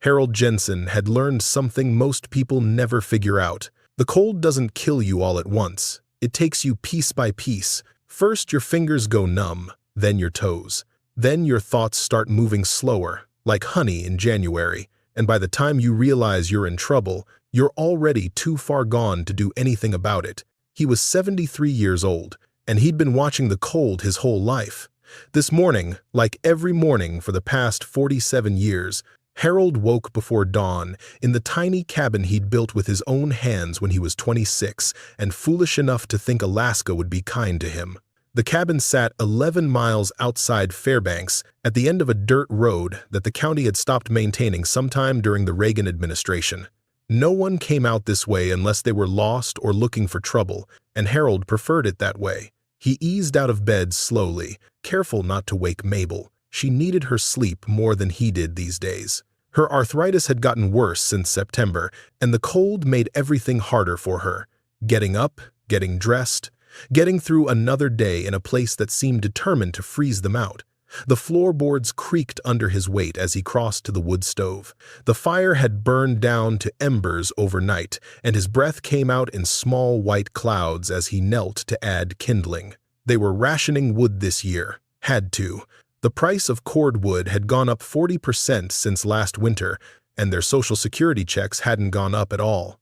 Harold Jensen had learned something most people never figure out. The cold doesn't kill you all at once. It takes you piece by piece. First, your fingers go numb, then your toes. Then your thoughts start moving slower, like honey in January, and by the time you realize you're in trouble, you're already too far gone to do anything about it. He was 73 years old, and he'd been watching the cold his whole life. This morning, like every morning for the past 47 years, Harold woke before dawn in the tiny cabin he'd built with his own hands when he was 26 and foolish enough to think Alaska would be kind to him. The cabin sat 11 miles outside Fairbanks at the end of a dirt road that the county had stopped maintaining sometime during the Reagan administration. No one came out this way unless they were lost or looking for trouble, and Harold preferred it that way. He eased out of bed slowly, careful not to wake Mabel. She needed her sleep more than he did these days. Her arthritis had gotten worse since September, and the cold made everything harder for her. Getting up, getting dressed, getting through another day in a place that seemed determined to freeze them out. The floorboards creaked under his weight as he crossed to the wood stove. The fire had burned down to embers overnight, and his breath came out in small white clouds as he knelt to add kindling. They were rationing wood this year. Had to. The price of cordwood had gone up 40% since last winter, and their Social Security checks hadn't gone up at all.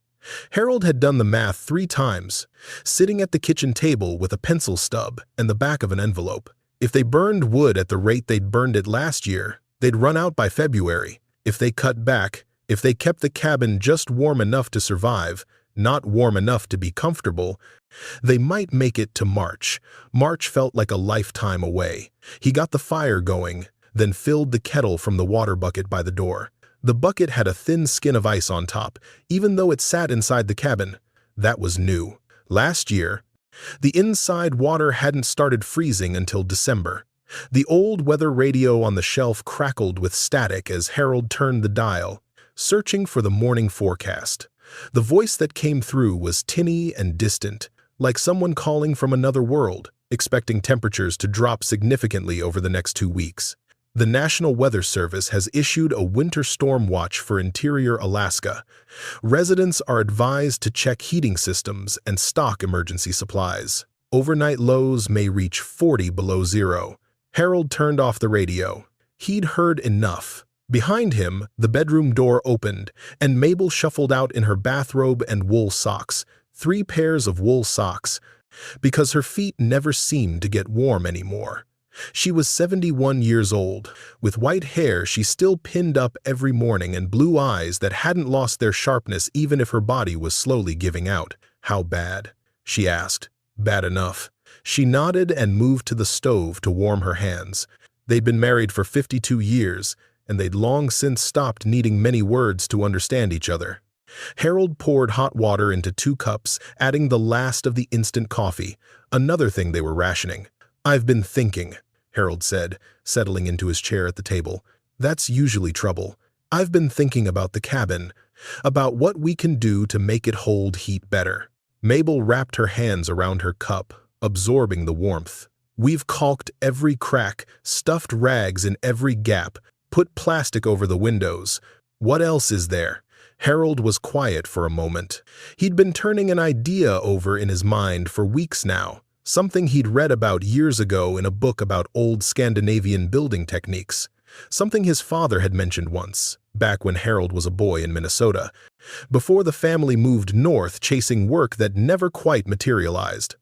Harold had done the math 3 times, sitting at the kitchen table with a pencil stub and the back of an envelope. If they burned wood at the rate they'd burned it last year, they'd run out by February. If they cut back, if they kept the cabin just warm enough to survive, not warm enough to be comfortable, they might make it to March. March felt like a lifetime away. He got the fire going, then filled the kettle from the water bucket by the door. The bucket had a thin skin of ice on top, even though it sat inside the cabin. That was new. Last year, the inside water hadn't started freezing until December. The old weather radio on the shelf crackled with static as Harold turned the dial, searching for the morning forecast. The voice that came through was tinny and distant, like someone calling from another world, expecting temperatures to drop significantly over the next 2 weeks. The National Weather Service has issued a winter storm watch for interior Alaska. Residents are advised to check heating systems and stock emergency supplies. Overnight lows may reach 40 below zero. Harold turned off the radio. He'd heard enough. Behind him, the bedroom door opened, and Mabel shuffled out in her bathrobe and wool socks, 3 pairs of wool socks, because her feet never seemed to get warm anymore. She was 71 years old. With white hair she still pinned up every morning and blue eyes that hadn't lost their sharpness even if her body was slowly giving out. "How bad?" she asked. "Bad enough." She nodded and moved to the stove to warm her hands. They'd been married for 52 years, and they'd long since stopped needing many words to understand each other. Harold poured hot water into 2 cups, adding the last of the instant coffee, another thing they were rationing. "I've been thinking," Harold said, settling into his chair at the table. "That's usually trouble. I've been thinking about the cabin, about what we can do to make it hold heat better." Mabel wrapped her hands around her cup, absorbing the warmth. "We've caulked every crack, stuffed rags in every gap, put plastic over the windows. What else is there?" Harold was quiet for a moment. He'd been turning an idea over in his mind for weeks now. Something he'd read about years ago in a book about old Scandinavian building techniques. Something his father had mentioned once, back when Harold was a boy in Minnesota, before the family moved north chasing work that never quite materialized.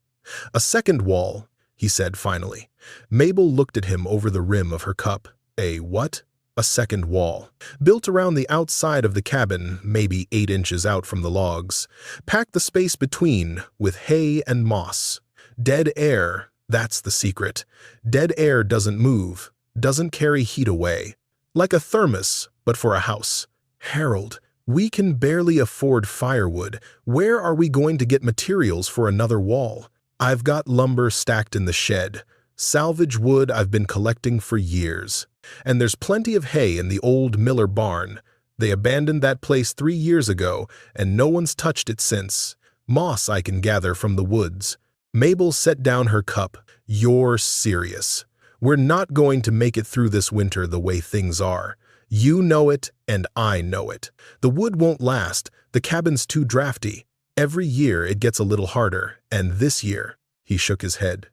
"A second wall," he said finally. Mabel looked at him over the rim of her cup. "A what?" "A second wall. Built around the outside of the cabin, maybe 8 inches out from the logs. Pack the space between with hay and moss. Dead air, that's the secret. Dead air doesn't move, doesn't carry heat away. Like a thermos, but for a house." "Harold, we can barely afford firewood. Where are we going to get materials for another wall?" "I've got lumber stacked in the shed. Salvage wood I've been collecting for years. And there's plenty of hay in the old Miller barn. They abandoned that place 3 years ago, and no one's touched it since. Moss I can gather from the woods." Mabel set down her cup. "You're serious. We're not going to make it through this winter the way things are. You know it, and I know it. The wood won't last, the cabin's too drafty. Every year it gets a little harder, and this year, he shook his head.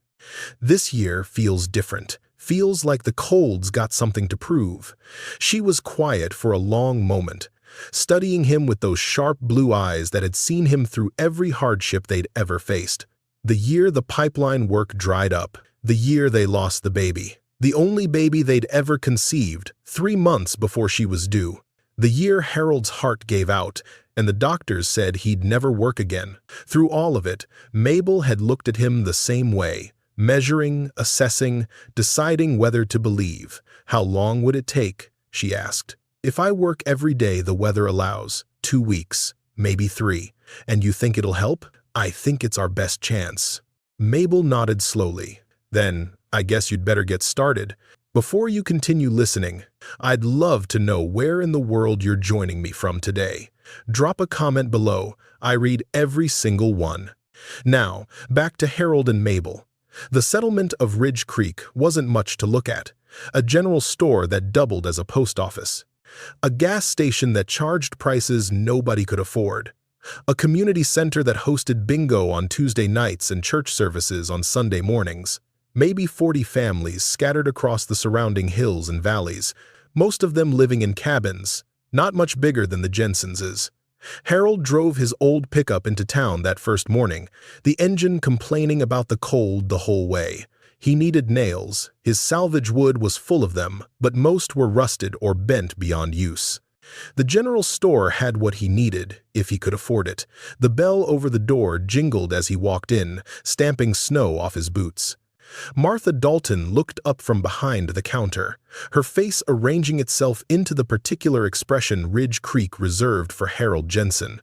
This year feels different, feels like the cold's got something to prove. She was quiet for a long moment, studying him with those sharp blue eyes that had seen him through every hardship they'd ever faced. The year the pipeline work dried up, the year they lost the baby. The only baby they'd ever conceived, 3 months before she was due. The year Harold's heart gave out, and the doctors said he'd never work again. Through all of it, Mabel had looked at him the same way, measuring, assessing, deciding whether to believe. How long would it take? She asked. If I work every day the weather allows, 2 weeks, maybe 3, and you think it'll help? I think it's our best chance. Mabel nodded slowly. Then, I guess you'd better get started. Before you continue listening, I'd love to know where in the world you're joining me from today. Drop a comment below. I read every single one. Now, back to Harold and Mabel. The settlement of Ridge Creek wasn't much to look at. A general store that doubled as a post office. A gas station that charged prices nobody could afford. A community center that hosted bingo on Tuesday nights and church services on Sunday mornings. Maybe 40 families scattered across the surrounding hills and valleys, most of them living in cabins, not much bigger than the Jensenses. Harold drove his old pickup into town that first morning, the engine complaining about the cold the whole way. He needed nails, his salvage wood was full of them, but most were rusted or bent beyond use. The general store had what he needed, if he could afford it. The bell over the door jingled as he walked in, stamping snow off his boots. Martha Dalton looked up from behind the counter, her face arranging itself into the particular expression Ridge Creek reserved for Harold Jensen.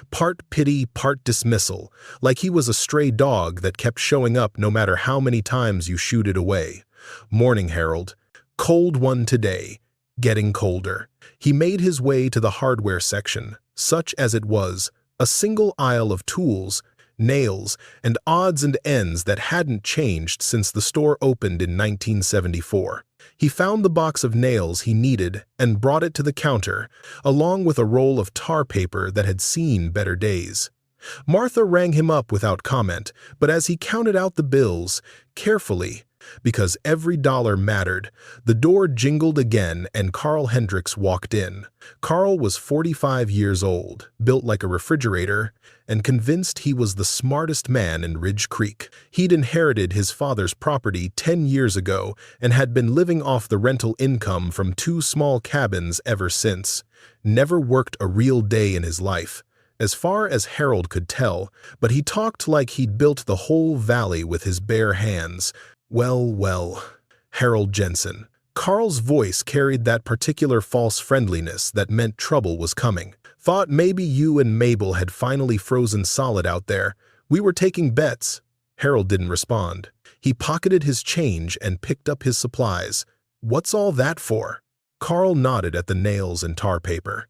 Part pity, part dismissal, like he was a stray dog that kept showing up no matter how many times you shooed it away. Morning, Harold. Cold one today. Getting colder. He made his way to the hardware section, such as it was, a single aisle of tools, nails, and odds and ends that hadn't changed since the store opened in 1974. He found the box of nails he needed and brought it to the counter, along with a roll of tar paper that had seen better days. Martha rang him up without comment, but as he counted out the bills, carefully, because every dollar mattered, the door jingled again and Carl Hendricks walked in. Carl was 45 years old, built like a refrigerator, and convinced he was the smartest man in Ridge Creek. He'd inherited his father's property 10 years ago and had been living off the rental income from 2 small cabins ever since. Never worked a real day in his life, as far as Harold could tell, but he talked like he'd built the whole valley with his bare hands. Well, Harold Jensen. Carl's voice carried that particular false friendliness that meant trouble was coming. Thought maybe you and Mabel had finally frozen solid out there. We were taking bets. Harold didn't respond. He pocketed his change and picked up his supplies. What's all that for? Carl nodded at the nails and tar paper.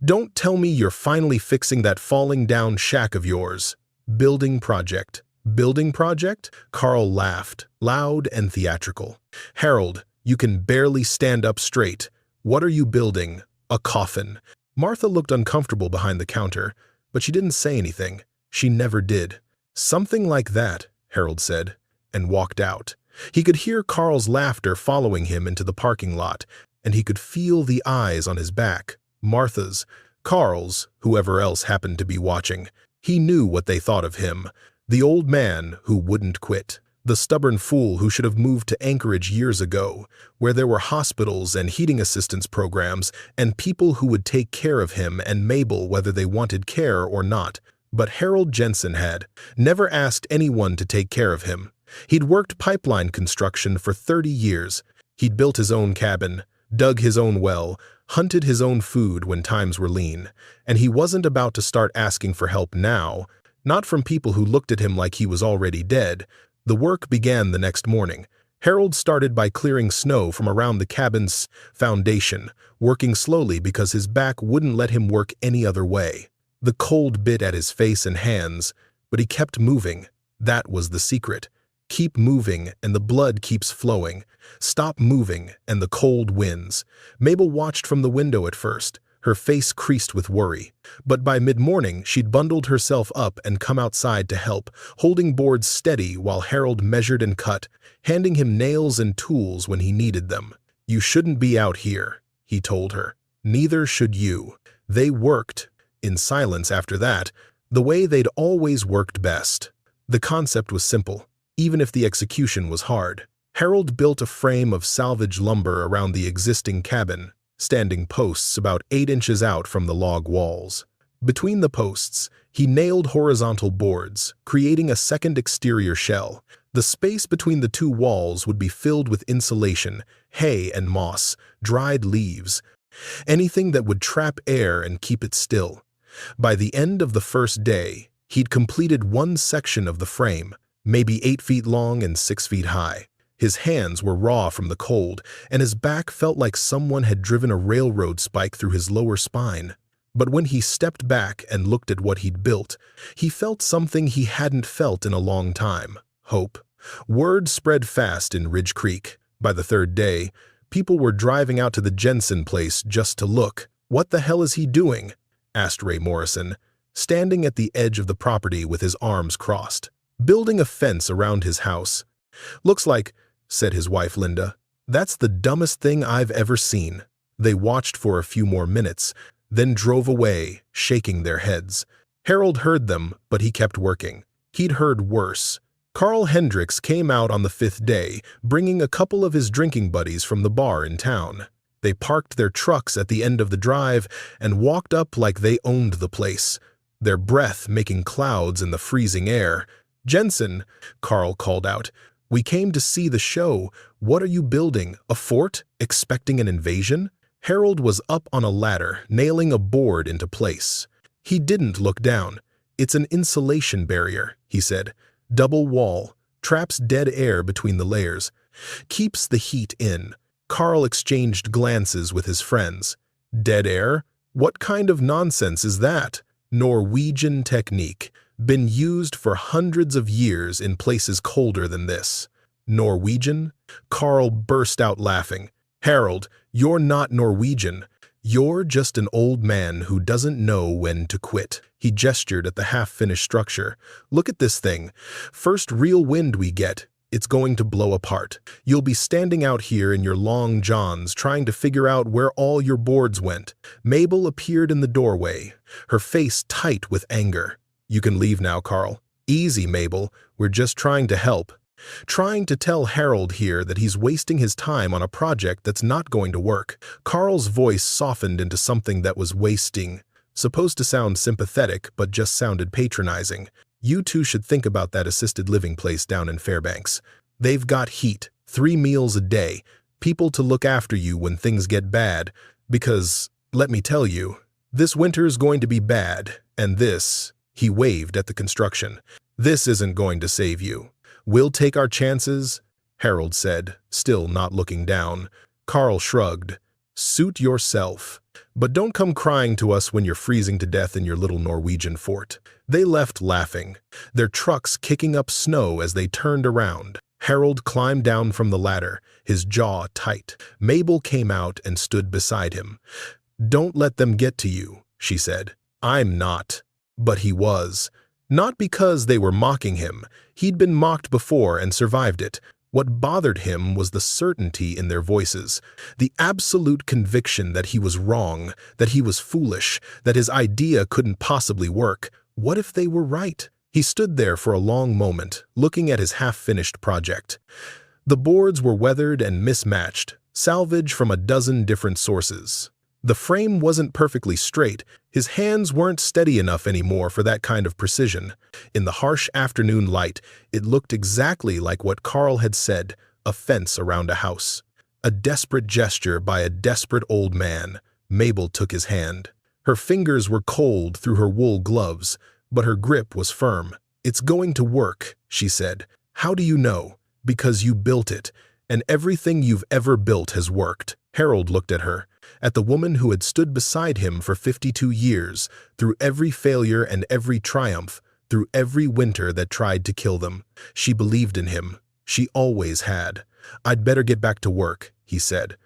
Don't tell me you're finally fixing that falling down shack of yours. Building project. Building project? Carl laughed, loud and theatrical. Harold, you can barely stand up straight. What are you building? A coffin. Martha looked uncomfortable behind the counter, but she didn't say anything. She never did. Something like that, Harold said, and walked out. He could hear Carl's laughter following him into the parking lot, and he could feel the eyes on his back. Martha's, Carl's, whoever else happened to be watching. He knew what they thought of him. The old man who wouldn't quit. The stubborn fool who should have moved to Anchorage years ago, where there were hospitals and heating assistance programs and people who would take care of him and Mabel whether they wanted care or not. But Harold Jensen had never asked anyone to take care of him. He'd worked pipeline construction for 30 years. He'd built his own cabin, dug his own well, hunted his own food when times were lean, and he wasn't about to start asking for help now, not from people who looked at him like he was already dead. The work began the next morning. Harold started by clearing snow from around the cabin's foundation, working slowly because his back wouldn't let him work any other way. The cold bit at his face and hands, but he kept moving. That was the secret. Keep moving and the blood keeps flowing. Stop moving and the cold wins. Mabel watched from the window at first, her face creased with worry. But by mid-morning, she'd bundled herself up and come outside to help, holding boards steady while Harold measured and cut, handing him nails and tools when he needed them. "You shouldn't be out here," he told her. "Neither should you." They worked, in silence after that, the way they'd always worked best. The concept was simple, even if the execution was hard. Harold built a frame of salvage lumber around the existing cabin, standing posts about 8 inches out from the log walls. Between the posts, he nailed horizontal boards, creating a second exterior shell. The space between the two walls would be filled with insulation, hay and moss, dried leaves, anything that would trap air and keep it still. By the end of the first day, he'd completed one section of the frame, maybe 8 feet long and 6 feet high. His hands were raw from the cold, and his back felt like someone had driven a railroad spike through his lower spine. But when he stepped back and looked at what he'd built, he felt something he hadn't felt in a long time: hope. Word spread fast in Ridge Creek. By the third day, people were driving out to the Jensen place just to look. "What the hell is he doing?" asked Ray Morrison, standing at the edge of the property with his arms crossed. "Building a fence around his house. Looks like," said his wife Linda, "that's the dumbest thing I've ever seen." They watched for a few more minutes, then drove away, shaking their heads. Harold heard them, but he kept working. He'd heard worse. Carl Hendricks came out on the 5th day, bringing a couple of his drinking buddies from the bar in town. They parked their trucks at the end of the drive and walked up like they owned the place, their breath making clouds in the freezing air. "Jensen," Carl called out, "we came to see the show. What are you building? A fort? Expecting an invasion?" Harold was up on a ladder, nailing a board into place. He didn't look down. "It's an insulation barrier," he said. "Double wall, traps dead air between the layers, keeps the heat in." Carl exchanged glances with his friends. "Dead air? What kind of nonsense is that?" "Norwegian technique. Been used for hundreds of years in places colder than this." "Norwegian?" Carl burst out laughing. "Harold, you're not Norwegian. You're just an old man who doesn't know when to quit." He gestured at the half-finished structure. "Look at this thing. First real wind we get, it's going to blow apart. You'll be standing out here in your long johns trying to figure out where all your boards went." Mabel appeared in the doorway, her face tight with anger. "You can leave now, Carl." "Easy, Mabel. We're just trying to help." Trying to tell Harold here that he's wasting his time on a project that's not going to work. Carl's voice softened into something that was wasting, supposed to sound sympathetic but just sounded patronizing. "You two should think about that assisted living place down in Fairbanks. They've got heat, 3 meals a day, people to look after you when things get bad, because, let me tell you, this winter's going to be bad, and this," he waved at the construction, "this isn't going to save you. We'll take our chances," Harold said, still not looking down. Carl shrugged. "Suit yourself. But don't come crying to us when you're freezing to death in your little Norwegian fort." They left laughing, their trucks kicking up snow as they turned around. Harold climbed down from the ladder, his jaw tight. Mabel came out and stood beside him. "Don't let them get to you," she said. "I'm not." But he was. Not because they were mocking him. He'd been mocked before and survived it. What bothered him was the certainty in their voices, the absolute conviction that he was wrong, that he was foolish, that his idea couldn't possibly work. What if they were right? He stood there for a long moment, looking at his half-finished project. The boards were weathered and mismatched, salvage from a dozen different sources. The frame wasn't perfectly straight. His hands weren't steady enough anymore for that kind of precision. In the harsh afternoon light, it looked exactly like what Carl had said, a fence around a house. A desperate gesture by a desperate old man. Mabel took his hand. Her fingers were cold through her wool gloves, but her grip was firm. "It's going to work," she said. "How do you know?" "Because you built it, and everything you've ever built has worked." Harold looked at her, at the woman who had stood beside him for 52 years, through every failure and every triumph, through every winter that tried to kill them. She believed in him. She always had. "I'd better get back to work," he said.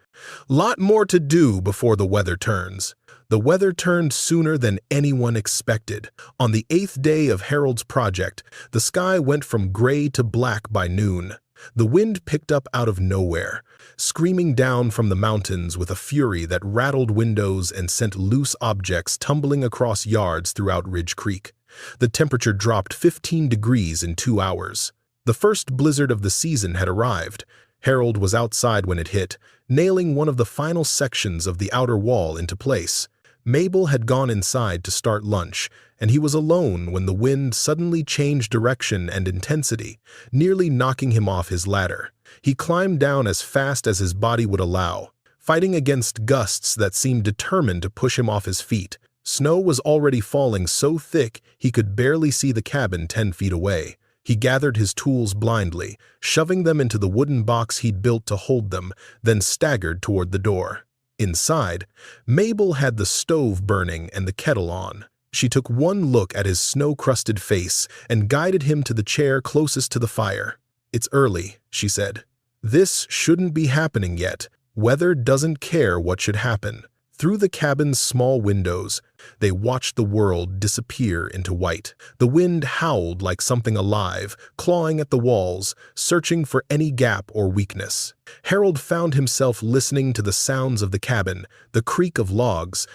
"Lot more to do before the weather turns." The weather turned sooner than anyone expected. On the 8th day of Harold's project, the sky went from gray to black by noon. The wind picked up out of nowhere, screaming down from the mountains with a fury that rattled windows and sent loose objects tumbling across yards throughout Ridge Creek. The temperature dropped 15 degrees in 2 hours. The first blizzard of the season had arrived. Harold was outside when it hit, nailing one of the final sections of the outer wall into place. Mabel had gone inside to start lunch, and he was alone when the wind suddenly changed direction and intensity, nearly knocking him off his ladder. He climbed down as fast as his body would allow, fighting against gusts that seemed determined to push him off his feet. Snow was already falling so thick he could barely see the cabin 10 feet away. He gathered his tools blindly, shoving them into the wooden box he'd built to hold them, then staggered toward the door. Inside, Mabel had the stove burning and the kettle on. She took one look at his snow-crusted face and guided him to the chair closest to the fire. "It's early," she said. "This shouldn't be happening yet. Weather doesn't care what should happen." Through the cabin's small windows, they watched the world disappear into white. The wind howled like something alive, clawing at the walls, searching for any gap or weakness. Harold found himself listening to the sounds of the cabin, the creak of logs,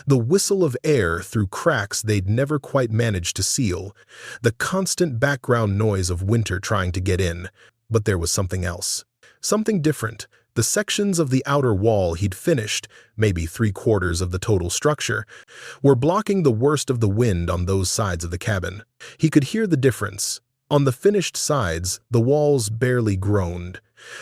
the whistle of air through cracks they'd never quite managed to seal, the constant background noise of winter trying to get in. But there was something else. Something different. The sections of the outer wall he'd finished, maybe 3/4 of the total structure, were blocking the worst of the wind on those sides of the cabin. He could hear the difference. On the finished sides, the walls barely groaned.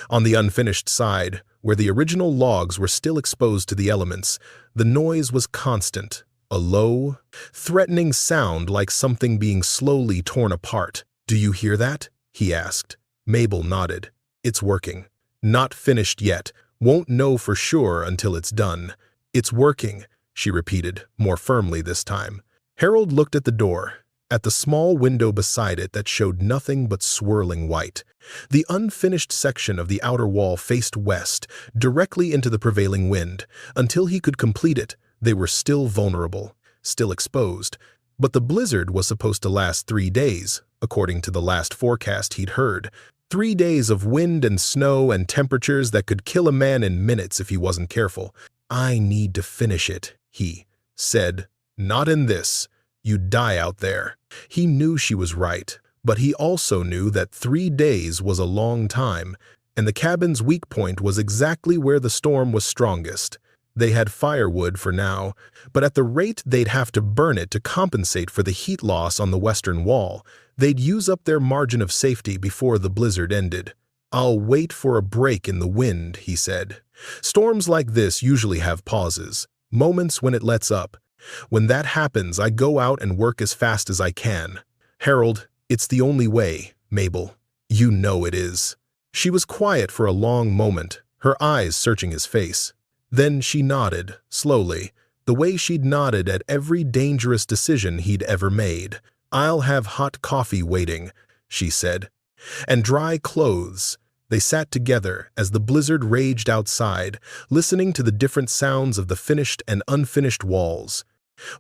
On the unfinished side, where the original logs were still exposed to the elements, the noise was constant, a low, threatening sound like something being slowly torn apart. "Do you hear that?" he asked. Mabel nodded. "It's working. Not finished yet. Won't know for sure until it's done." "It's working," she repeated, more firmly this time. Harold looked at the door, at the small window beside it that showed nothing but swirling white. The unfinished section of the outer wall faced west, directly into the prevailing wind. Until he could complete it, they were still vulnerable, still exposed. But the blizzard was supposed to last 3 days, according to the last forecast he'd heard. 3 days of wind and snow and temperatures that could kill a man in minutes if he wasn't careful. "I need to finish it," he said. "Not in this. You'd die out there." He knew she was right, but he also knew that 3 days was a long time, and the cabin's weak point was exactly where the storm was strongest. They had firewood for now, but at the rate they'd have to burn it to compensate for the heat loss on the western wall, they'd use up their margin of safety before the blizzard ended. "I'll wait for a break in the wind," he said. "Storms like this usually have pauses, moments when it lets up. When that happens, I go out and work as fast as I can." "Harold, it's the only way, Mabel. You know it is." She was quiet for a long moment, her eyes searching his face. Then she nodded, slowly, the way she'd nodded at every dangerous decision he'd ever made. "I'll have hot coffee waiting," she said. "And dry clothes." They sat together as the blizzard raged outside, listening to the different sounds of the finished and unfinished walls,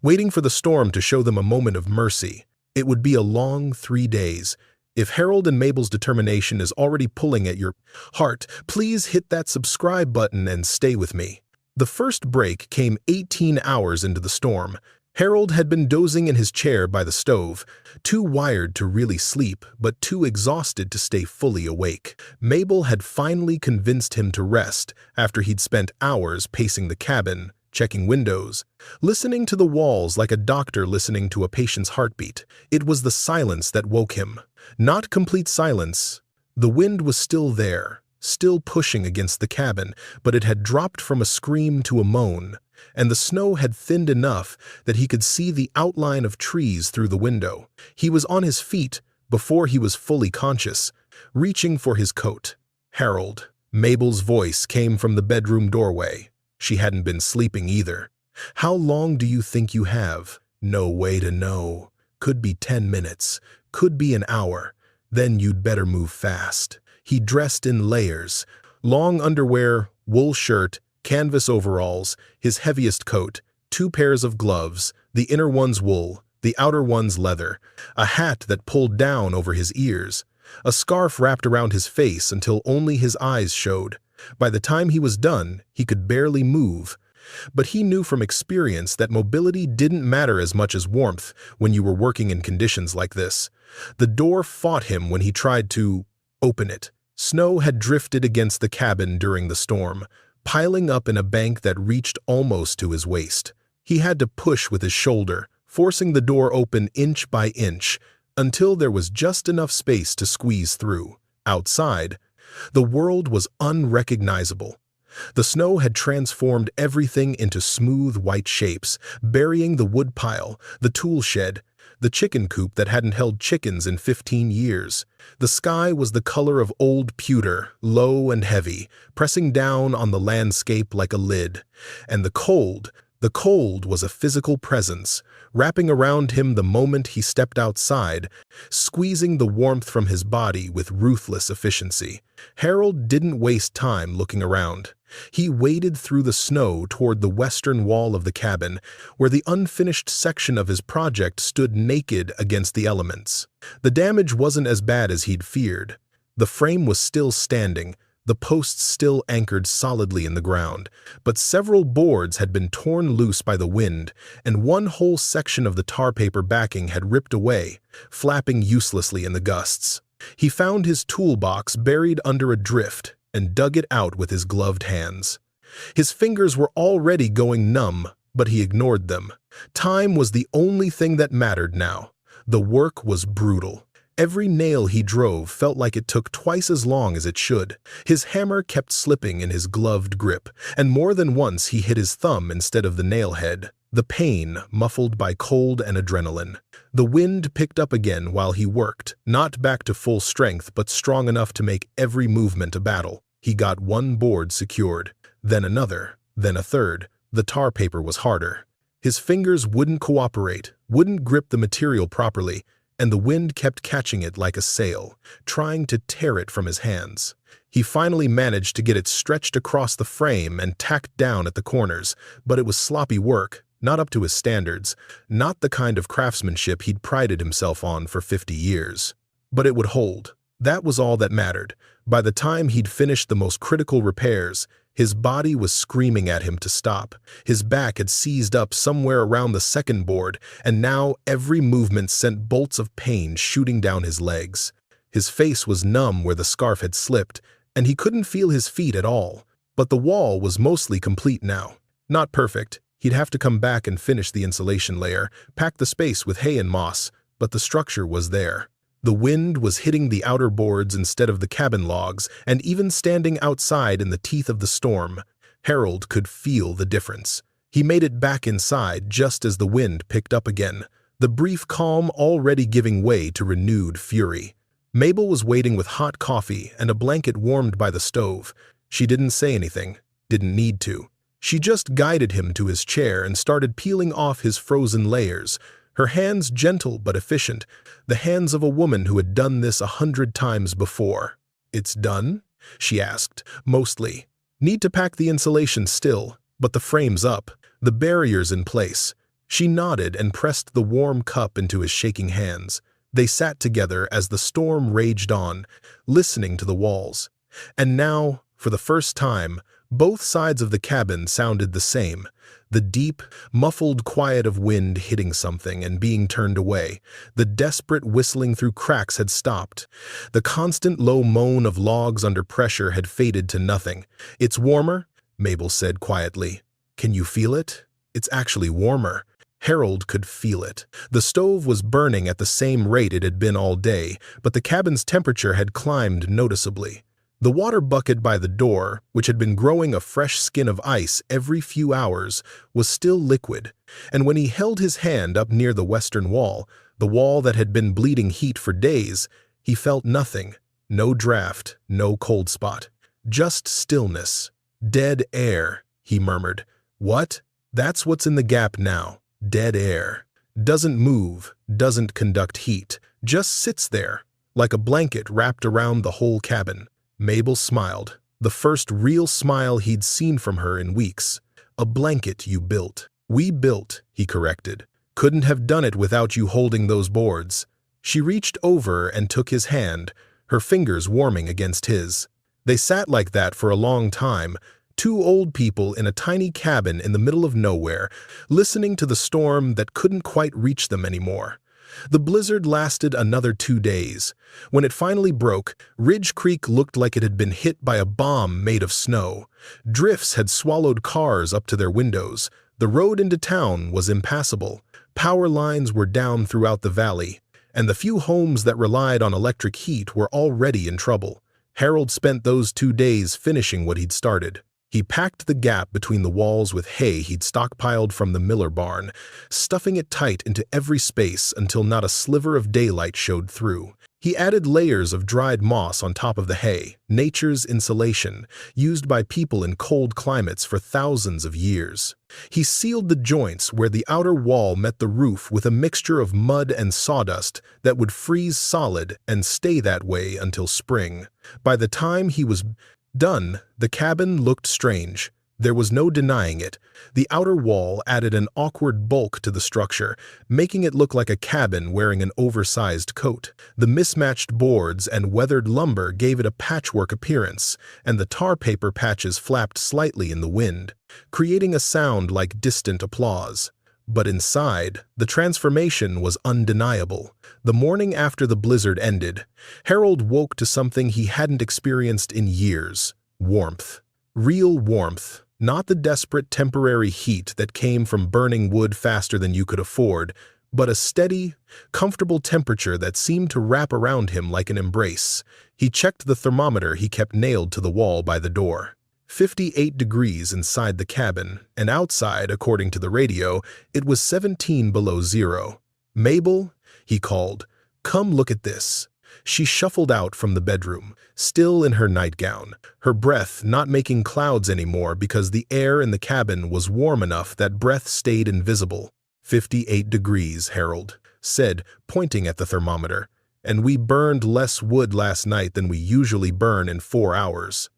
waiting for the storm to show them a moment of mercy. It would be a long 3 days. If Harold and Mabel's determination is already pulling at your heart, please hit that subscribe button and stay with me. The first break came 18 hours into the storm. Harold had been dozing in his chair by the stove, too wired to really sleep, but too exhausted to stay fully awake. Mabel had finally convinced him to rest after he'd spent hours pacing the cabin, checking windows, listening to the walls like a doctor listening to a patient's heartbeat. It was the silence that woke him. Not complete silence. The wind was still there, still pushing against the cabin, but it had dropped from a scream to a moan, and the snow had thinned enough that he could see the outline of trees through the window. He was on his feet before he was fully conscious, reaching for his coat. "Harold." Mabel's voice came from the bedroom doorway. She hadn't been sleeping either. "How long do you think you have?" "No way to know." Could be 10 minutes, could be an hour. Then you'd better move fast. He dressed in layers, long underwear, wool shirt, canvas overalls, his heaviest coat, 2 pairs of gloves, the inner one's wool, the outer one's leather, a hat that pulled down over his ears, a scarf wrapped around his face until only his eyes showed. By the time he was done, he could barely move. But he knew from experience that mobility didn't matter as much as warmth when you were working in conditions like this. The door fought him when he tried to open it. Snow had drifted against the cabin during the storm, piling up in a bank that reached almost to his waist. He had to push with his shoulder, forcing the door open inch by inch, until there was just enough space to squeeze through. Outside, the world was unrecognizable. The snow had transformed everything into smooth white shapes, burying the woodpile, the tool shed, the chicken coop that hadn't held chickens in 15 years. The sky was the color of old pewter, low and heavy, pressing down on the landscape like a lid. And the cold was a physical presence, wrapping around him the moment he stepped outside, squeezing the warmth from his body with ruthless efficiency. Harold didn't waste time looking around. He waded through the snow toward the western wall of the cabin, where the unfinished section of his project stood naked against the elements. The damage wasn't as bad as he'd feared. The frame was still standing, the posts still anchored solidly in the ground, but several boards had been torn loose by the wind, and one whole section of the tar paper backing had ripped away, flapping uselessly in the gusts. He found his toolbox buried under a drift and dug it out with his gloved hands. His fingers were already going numb, but he ignored them. Time was the only thing that mattered now. The work was brutal. Every nail he drove felt like it took twice as long as it should. His hammer kept slipping in his gloved grip, and more than once he hit his thumb instead of the nail head, the pain muffled by cold and adrenaline. The wind picked up again while he worked, not back to full strength but strong enough to make every movement a battle. He got one board secured, then another, then a third. The tar paper was harder. His fingers wouldn't cooperate, wouldn't grip the material properly, and the wind kept catching it like a sail, trying to tear it from his hands. He finally managed to get it stretched across the frame and tacked down at the corners, but it was sloppy work, not up to his standards, not the kind of craftsmanship he'd prided himself on for 50 years. But it would hold. That was all that mattered. By the time he'd finished the most critical repairs, his body was screaming at him to stop. His back had seized up somewhere around the second board, and now every movement sent bolts of pain shooting down his legs. His face was numb where the scarf had slipped, and he couldn't feel his feet at all. But the wall was mostly complete now. Not perfect. He'd have to come back and finish the insulation layer, pack the space with hay and moss, but the structure was there. The wind was hitting the outer boards instead of the cabin logs, and even standing outside in the teeth of the storm, Harold could feel the difference. He made it back inside just as the wind picked up again, the brief calm already giving way to renewed fury. Mabel was waiting with hot coffee and a blanket warmed by the stove. She didn't say anything, didn't need to. She just guided him to his chair and started peeling off his frozen layers, her hands gentle but efficient, the hands of a woman who had done this 100 times before. "It's done?" she asked, mostly. "Need to pack the insulation still, but the frame's up, the barrier's in place." She nodded and pressed the warm cup into his shaking hands. They sat together as the storm raged on, listening to the walls. And now, for the first time, both sides of the cabin sounded the same. The deep, muffled quiet of wind hitting something and being turned away. The desperate whistling through cracks had stopped. The constant low moan of logs under pressure had faded to nothing. "It's warmer," Mabel said quietly. "Can you feel it? It's actually warmer." Harold could feel it. The stove was burning at the same rate it had been all day, but the cabin's temperature had climbed noticeably. The water bucket by the door, which had been growing a fresh skin of ice every few hours, was still liquid, and when he held his hand up near the western wall, the wall that had been bleeding heat for days, he felt nothing. No draft, no cold spot. Just stillness. "Dead air," he murmured. "What? That's what's in the gap now. Dead air. Doesn't move, doesn't conduct heat, just sits there, like a blanket wrapped around the whole cabin. Mabel smiled, the first real smile he'd seen from her in weeks. A blanket you built. We built, he corrected. Couldn't have done it without you holding those boards. She reached over and took his hand, her fingers warming against his. They sat like that for a long time, two old people in a tiny cabin in the middle of nowhere, listening to the storm that couldn't quite reach them anymore. The blizzard lasted another 2 days. When it finally broke, Ridge Creek looked like it had been hit by a bomb made of snow. Drifts had swallowed cars up to their windows. The road into town was impassable. Power lines were down throughout the valley, and the few homes that relied on electric heat were already in trouble. Harold spent those 2 days finishing what he'd started. He packed the gap between the walls with hay he'd stockpiled from the Miller barn, stuffing it tight into every space until not a sliver of daylight showed through. He added layers of dried moss on top of the hay, nature's insulation, used by people in cold climates for thousands of years. He sealed the joints where the outer wall met the roof with a mixture of mud and sawdust that would freeze solid and stay that way until spring. By the time he was done, the cabin looked strange. There was no denying it. The outer wall added an awkward bulk to the structure, making it look like a cabin wearing an oversized coat. The mismatched boards and weathered lumber gave it a patchwork appearance, and the tar paper patches flapped slightly in the wind, creating a sound like distant applause. But inside, the transformation was undeniable. The morning after the blizzard ended, Harold woke to something he hadn't experienced in years: warmth. Real warmth, not the desperate temporary heat that came from burning wood faster than you could afford, but a steady, comfortable temperature that seemed to wrap around him like an embrace. He checked the thermometer he kept nailed to the wall by the door. 58 degrees inside the cabin, and outside, according to the radio, it was 17 below zero. "Mabel," he called, "come look at this." She shuffled out from the bedroom, still in her nightgown, her breath not making clouds anymore because the air in the cabin was warm enough that breath stayed invisible. 58 degrees, Harold said, pointing at the thermometer, "and we burned less wood last night than we usually burn in 4 hours.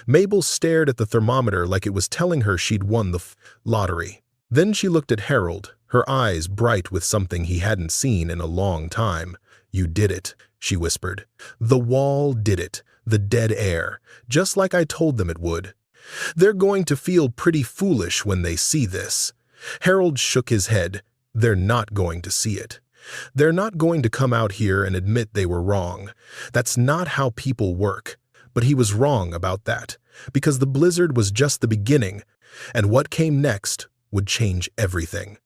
Mabel stared at the thermometer like it was telling her she'd won the lottery. Then she looked at Harold, her eyes bright with something he hadn't seen in a long time. "You did it," she whispered. "The wall did it, the dead air, just like I told them it would. They're going to feel pretty foolish when they see this." Harold shook his head. "They're not going to see it. They're not going to come out here and admit they were wrong. That's not how people work." But he was wrong about that, because the blizzard was just the beginning, and what came next would change everything.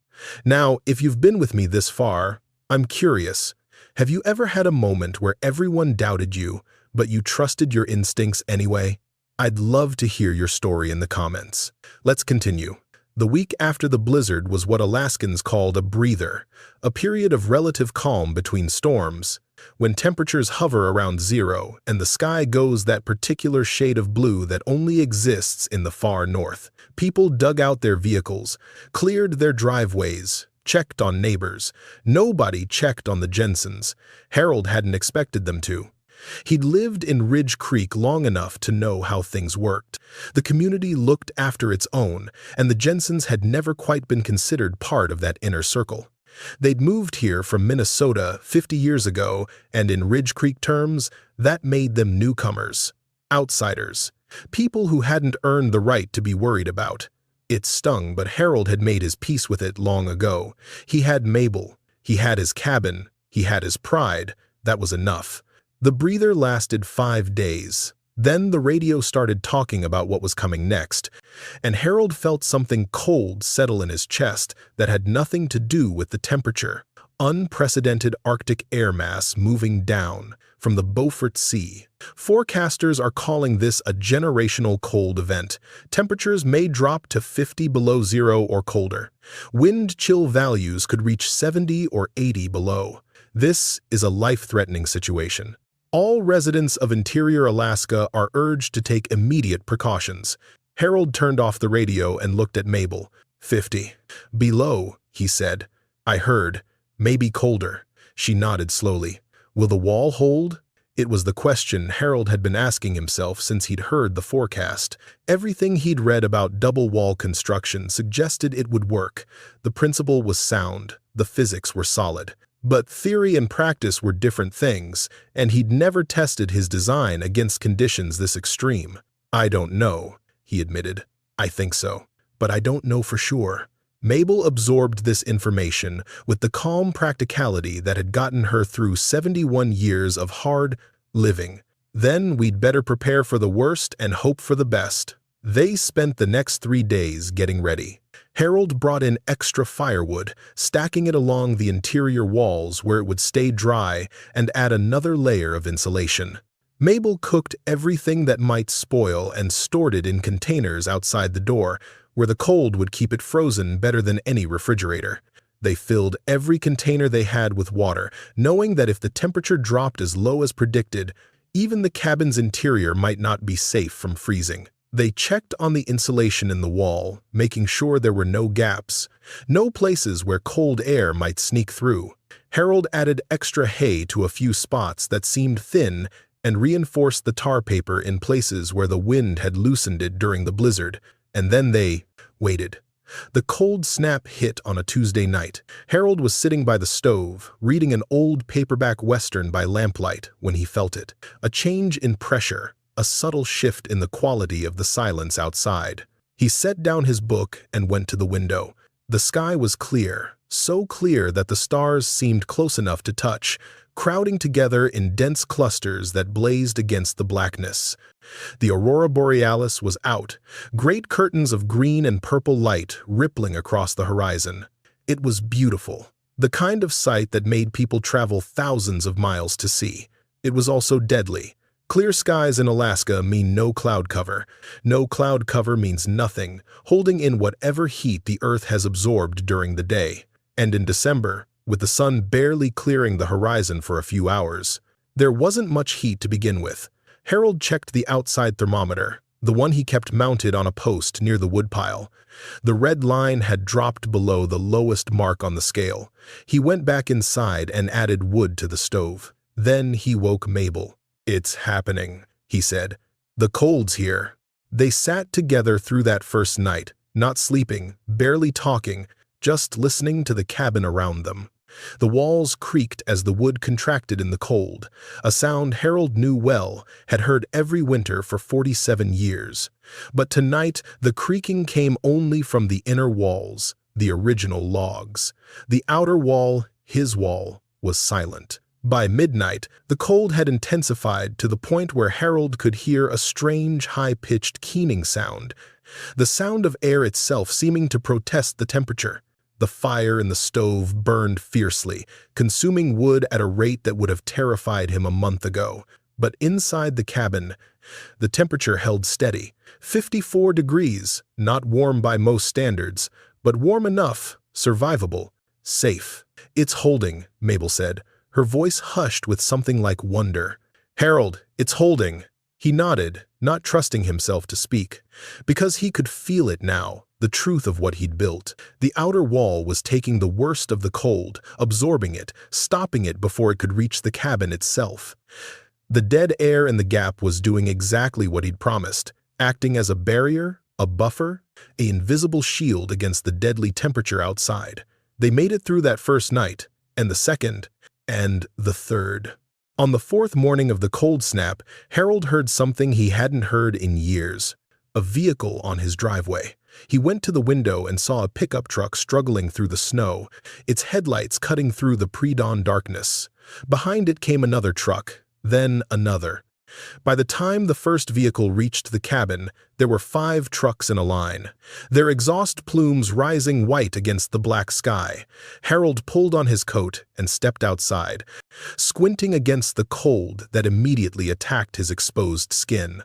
Now, if you've been with me this far, I'm curious. Have you ever had a moment where everyone doubted you, but you trusted your instincts anyway? I'd love to hear your story in the comments. Let's continue. The week after the blizzard was what Alaskans called a breather, a period of relative calm between storms, when temperatures hover around zero and the sky goes that particular shade of blue that only exists in the far north. People dug out their vehicles, cleared their driveways, checked on neighbors. Nobody checked on the Jensens. Harold hadn't expected them to. He'd lived in Ridge Creek long enough to know how things worked. The community looked after its own, and the Jensens had never quite been considered part of that inner circle. They'd moved here from Minnesota 50 years ago, and in Ridge Creek terms, that made them newcomers, outsiders, people who hadn't earned the right to be worried about. It stung, but Harold had made his peace with it long ago. He had Mabel, he had his cabin, he had his pride. That was enough. The breather lasted 5 days. Then the radio started talking about what was coming next, and Harold felt something cold settle in his chest that had nothing to do with the temperature. Unprecedented Arctic air mass moving down from the Beaufort Sea. Forecasters are calling this a generational cold event. Temperatures may drop to 50 below zero or colder. Wind chill values could reach 70 or 80 below. This is a life-threatening situation. All residents of interior Alaska are urged to take immediate precautions. Harold turned off the radio and looked at Mabel. 50. Below, he said. I heard. Maybe colder. She nodded slowly. Will the wall hold? It was the question Harold had been asking himself since he'd heard the forecast. Everything he'd read about double wall construction suggested it would work. The principle was sound, the physics were solid. But theory and practice were different things, and he'd never tested his design against conditions this extreme. I don't know, he admitted. I think so, but I don't know for sure. Mabel absorbed this information with the calm practicality that had gotten her through 71 years of hard living. Then we'd better prepare for the worst and hope for the best. They spent the next 3 days getting ready. Harold brought in extra firewood, stacking it along the interior walls where it would stay dry and add another layer of insulation. Mabel cooked everything that might spoil and stored it in containers outside the door, where the cold would keep it frozen better than any refrigerator. They filled every container they had with water, knowing that if the temperature dropped as low as predicted, even the cabin's interior might not be safe from freezing. They checked on the insulation in the wall, making sure there were no gaps, no places where cold air might sneak through. Harold added extra hay to a few spots that seemed thin and reinforced the tar paper in places where the wind had loosened it during the blizzard. And then they waited. The cold snap hit on a Tuesday night. Harold was sitting by the stove, reading an old paperback western by lamplight when he felt it. A change in pressure, a subtle shift in the quality of the silence outside. He set down his book and went to the window. The sky was clear, so clear that the stars seemed close enough to touch, crowding together in dense clusters that blazed against the blackness. The aurora borealis was out, great curtains of green and purple light rippling across the horizon. It was beautiful, the kind of sight that made people travel thousands of miles to see. It was also deadly. Clear skies in Alaska mean no cloud cover. No cloud cover means nothing, holding in whatever heat the Earth has absorbed during the day. And in December, with the sun barely clearing the horizon for a few hours, there wasn't much heat to begin with. Harold checked the outside thermometer, the one he kept mounted on a post near the woodpile. The red line had dropped below the lowest mark on the scale. He went back inside and added wood to the stove. Then he woke Mabel. "It's happening," he said. "The cold's here." They sat together through that first night, not sleeping, barely talking, just listening to the cabin around them. The walls creaked as the wood contracted in the cold, a sound Harold knew well, had heard every winter for 47 years. But tonight the creaking came only from the inner walls, the original logs. The outer wall, his wall, was silent. By midnight, the cold had intensified to the point where Harold could hear a strange, high-pitched keening sound, the sound of air itself seeming to protest the temperature. The fire in the stove burned fiercely, consuming wood at a rate that would have terrified him a month ago. But inside the cabin, the temperature held steady. 54 degrees, not warm by most standards, but warm enough, survivable, safe. "It's holding," Mabel said, her voice hushed with something like wonder. "Harold, it's holding." He nodded, not trusting himself to speak, because he could feel it now, the truth of what he'd built. The outer wall was taking the worst of the cold, absorbing it, stopping it before it could reach the cabin itself. The dead air in the gap was doing exactly what he'd promised, acting as a barrier, a buffer, an invisible shield against the deadly temperature outside. They made it through that first night, and the second, and the third. On the fourth morning of the cold snap, Harold heard something he hadn't heard in years. A vehicle on his driveway. He went to the window and saw a pickup truck struggling through the snow, its headlights cutting through the pre-dawn darkness. Behind it came another truck, then another. By the time the first vehicle reached the cabin, there were 5 trucks in a line, their exhaust plumes rising white against the black sky. Harold pulled on his coat and stepped outside, squinting against the cold that immediately attacked his exposed skin.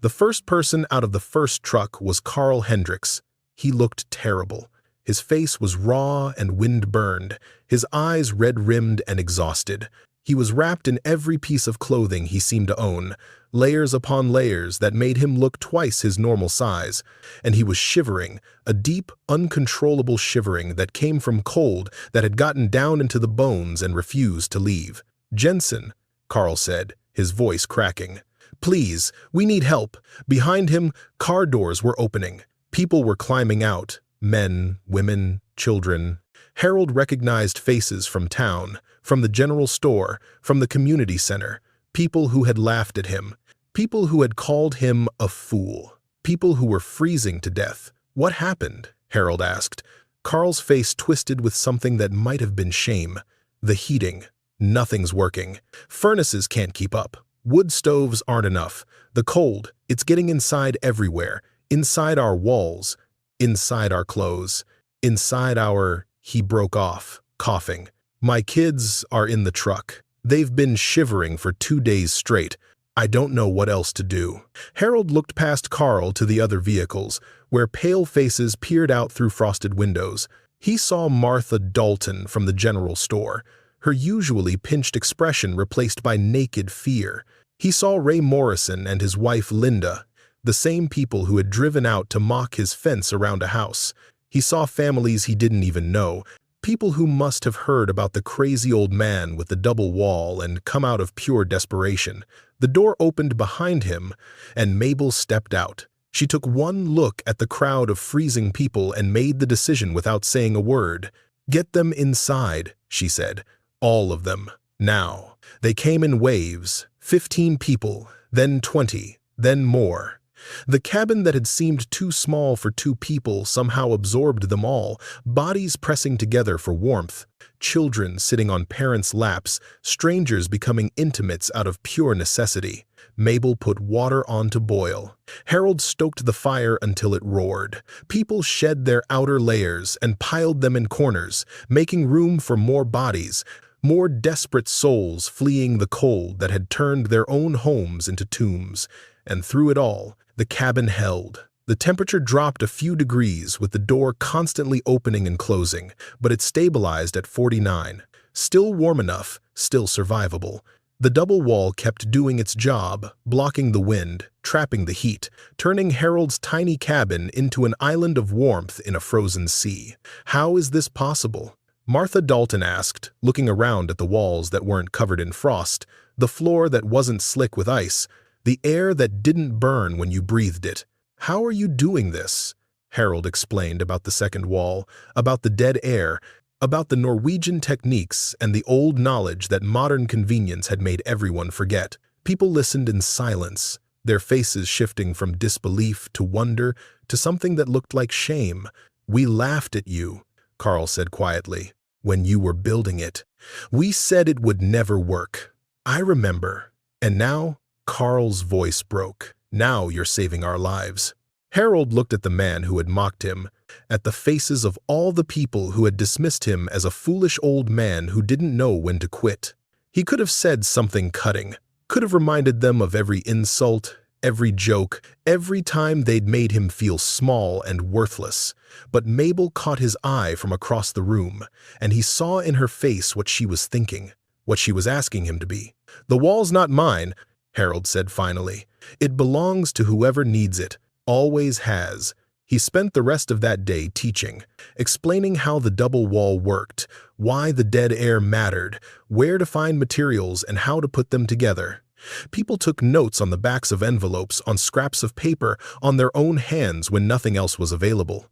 The first person out of the first truck was Carl Hendricks. He looked terrible. His face was raw and wind-burned, his eyes red-rimmed and exhausted. He was wrapped in every piece of clothing he seemed to own, layers upon layers that made him look twice his normal size, and he was shivering, a deep, uncontrollable shivering that came from cold that had gotten down into the bones and refused to leave. "Jensen," Carl said, his voice cracking. "Please, we need help." Behind him, car doors were opening. People were climbing out, men, women, children. Harold recognized faces from town, from the general store, from the community center, people who had laughed at him, people who had called him a fool, people who were freezing to death. "What happened?" Harold asked. Carl's face twisted with something that might have been shame. "The heating. Nothing's working. Furnaces can't keep up. Wood stoves aren't enough. The cold, it's getting inside everywhere. Inside our walls. Inside our clothes. Inside our—" He broke off, coughing. "My kids are in the truck. They've been shivering for 2 days straight. I don't know what else to do." Harold looked past Carl to the other vehicles, where pale faces peered out through frosted windows. He saw Martha Dalton from the general store, her usually pinched expression replaced by naked fear. He saw Ray Morrison and his wife Linda, the same people who had driven out to mock his fence around a house. He saw families he didn't even know, people who must have heard about the crazy old man with the double wall and come out of pure desperation. The door opened behind him, and Mabel stepped out. She took one look at the crowd of freezing people and made the decision without saying a word. "Get them inside," she said. "All of them. Now." They came in waves, 15 people, then 20, then more. The cabin that had seemed too small for 2 people somehow absorbed them all, bodies pressing together for warmth, children sitting on parents' laps, strangers becoming intimates out of pure necessity. Mabel put water on to boil. Harold stoked the fire until it roared. People shed their outer layers and piled them in corners, making room for more bodies, more desperate souls fleeing the cold that had turned their own homes into tombs. And through it all, the cabin held. The temperature dropped a few degrees with the door constantly opening and closing, but it stabilized at 49. Still warm enough, still survivable. The double wall kept doing its job, blocking the wind, trapping the heat, turning Harold's tiny cabin into an island of warmth in a frozen sea. "How is this possible?" Martha Dalton asked, looking around at the walls that weren't covered in frost, the floor that wasn't slick with ice, the air that didn't burn when you breathed it. "How are you doing this?" Harold explained about the second wall, about the dead air, about the Norwegian techniques and the old knowledge that modern convenience had made everyone forget. People listened in silence, their faces shifting from disbelief to wonder to something that looked like shame. "We laughed at you," Carl said quietly, "when you were building it. We said it would never work. I remember. And now," Carl's voice broke, "now you're saving our lives." Harold looked at the man who had mocked him, at the faces of all the people who had dismissed him as a foolish old man who didn't know when to quit. He could have said something cutting, could have reminded them of every insult, every joke, every time they'd made him feel small and worthless. But Mabel caught his eye from across the room, and he saw in her face what she was thinking, what she was asking him to be. "The wall's not mine," Harold said finally. "It belongs to whoever needs it, always has." He spent the rest of that day teaching, explaining how the double wall worked, why the dead air mattered, where to find materials and how to put them together. People took notes on the backs of envelopes, on scraps of paper, on their own hands when nothing else was available.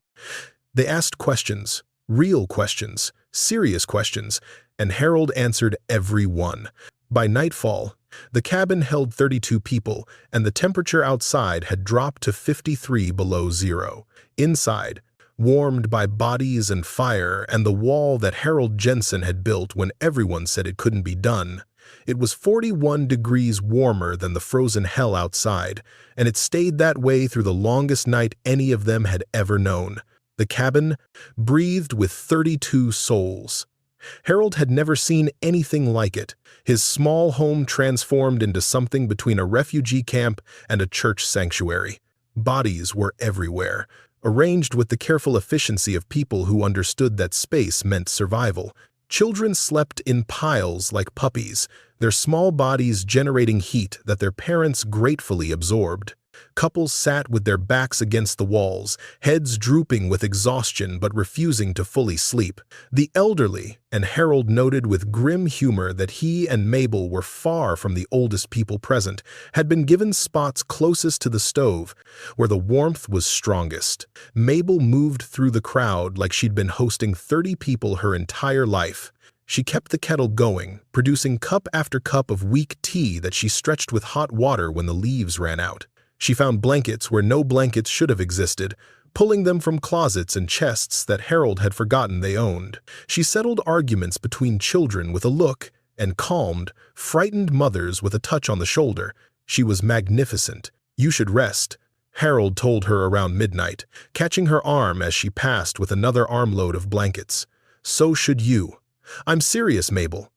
They asked questions, real questions, serious questions, and Harold answered every one. By nightfall, the cabin held 32 people, and the temperature outside had dropped to 53 below zero. Inside, warmed by bodies and fire and the wall that Harold Jensen had built when everyone said it couldn't be done, it was 41 degrees warmer than the frozen hell outside, and it stayed that way through the longest night any of them had ever known. The cabin breathed with 32 souls. Harold had never seen anything like it. His small home transformed into something between a refugee camp and a church sanctuary. Bodies were everywhere, arranged with the careful efficiency of people who understood that space meant survival. Children slept in piles like puppies, their small bodies generating heat that their parents gratefully absorbed. Couples sat with their backs against the walls, heads drooping with exhaustion but refusing to fully sleep. The elderly, and Harold noted with grim humor that he and Mabel were far from the oldest people present, had been given spots closest to the stove, where the warmth was strongest. Mabel moved through the crowd like she'd been hosting 30 people her entire life. She kept the kettle going, producing cup after cup of weak tea that she stretched with hot water when the leaves ran out. She found blankets where no blankets should have existed, pulling them from closets and chests that Harold had forgotten they owned. She settled arguments between children with a look and calmed, frightened mothers with a touch on the shoulder. She was magnificent. "You should rest," Harold told her around midnight, catching her arm as she passed with another armload of blankets. "So should you." "I'm serious, Mabel.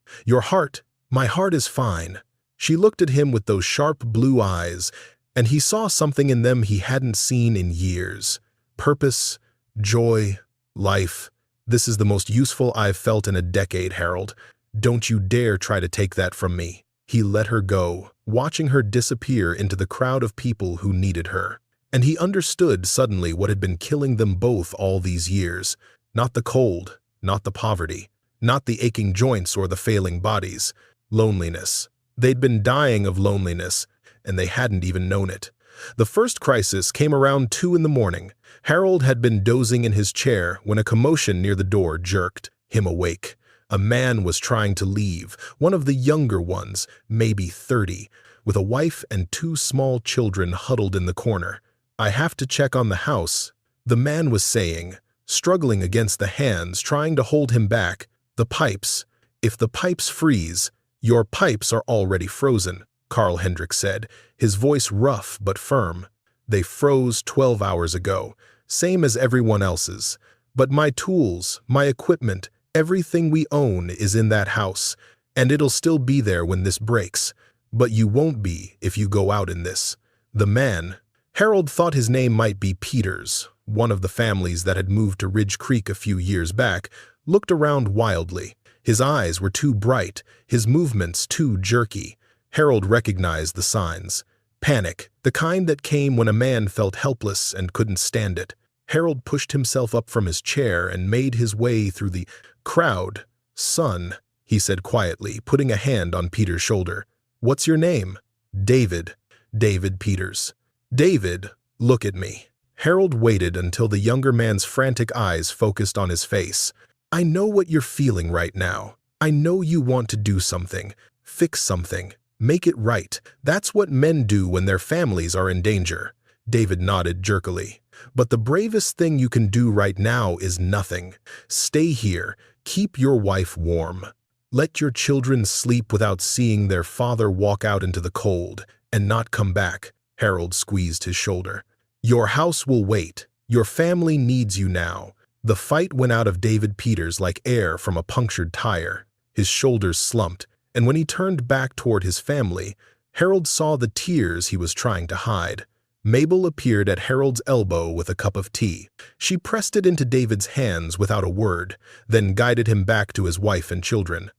My heart is fine." She looked at him with those sharp blue eyes, and he saw something in them he hadn't seen in years. Purpose, joy, life. "This is the most useful I've felt in a decade, Harold. Don't you dare try to take that from me." He let her go, watching her disappear into the crowd of people who needed her. And he understood suddenly what had been killing them both all these years. Not the cold, not the poverty, not the aching joints or the failing bodies. Loneliness. They'd been dying of loneliness, and they hadn't even known it. The first crisis came around 2 in the morning. Harold had been dozing in his chair when a commotion near the door jerked him awake. A man was trying to leave, one of the younger ones, maybe 30, with a wife and 2 small children huddled in the corner. "I have to check on the house," the man was saying, struggling against the hands trying to hold him back. "The pipes. If the pipes freeze—" "Your pipes are already frozen," Carl Hendricks said, his voice rough but firm. "They froze 12 hours ago, same as everyone else's. But my tools, my equipment, everything we own is in that house, and it'll still be there when this breaks. But you won't be if you go out in this." The man, Harold thought his name might be Peters, one of the families that had moved to Ridge Creek a few years back, looked around wildly. His eyes were too bright, his movements too jerky. Harold recognized the signs. Panic, the kind that came when a man felt helpless and couldn't stand it. Harold pushed himself up from his chair and made his way through the crowd. "Son," he said quietly, putting a hand on Peter's shoulder. "What's your name?" "David. David Peters." "David, look at me." Harold waited until the younger man's frantic eyes focused on his face. "I know what you're feeling right now. I know you want to do something, fix something, make it right. That's what men do when their families are in danger." David nodded jerkily. "But the bravest thing you can do right now is nothing. Stay here, keep your wife warm. Let your children sleep without seeing their father walk out into the cold and not come back." Harold squeezed his shoulder. "Your house will wait. Your family needs you now." The fight went out of David Peters like air from a punctured tire. His shoulders slumped, and when he turned back toward his family, Harold saw the tears he was trying to hide. Mabel appeared at Harold's elbow with a cup of tea. She pressed it into David's hands without a word, then guided him back to his wife and children.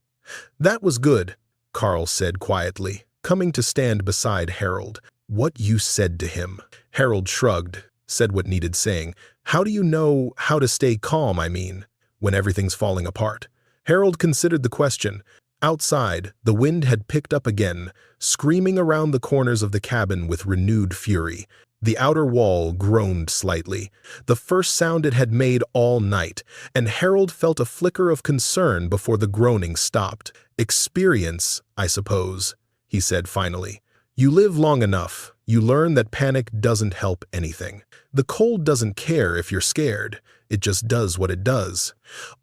"That was good," Carl said quietly, coming to stand beside Harold. "What you said to him." Harold shrugged, said what needed saying. "How do you know how to stay calm, when everything's falling apart?" Harold considered the question. Outside, the wind had picked up again, screaming around the corners of the cabin with renewed fury. The outer wall groaned slightly, the first sound it had made all night, and Harold felt a flicker of concern before the groaning stopped. "Experience, I suppose," he said finally. "You live long enough, you learn that panic doesn't help anything. The cold doesn't care if you're scared, it just does what it does.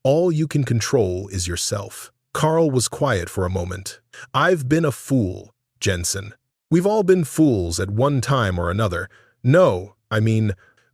All you can control is yourself." Carl was quiet for a moment. "I've been a fool, Jensen. We've all been fools at one time or another. No,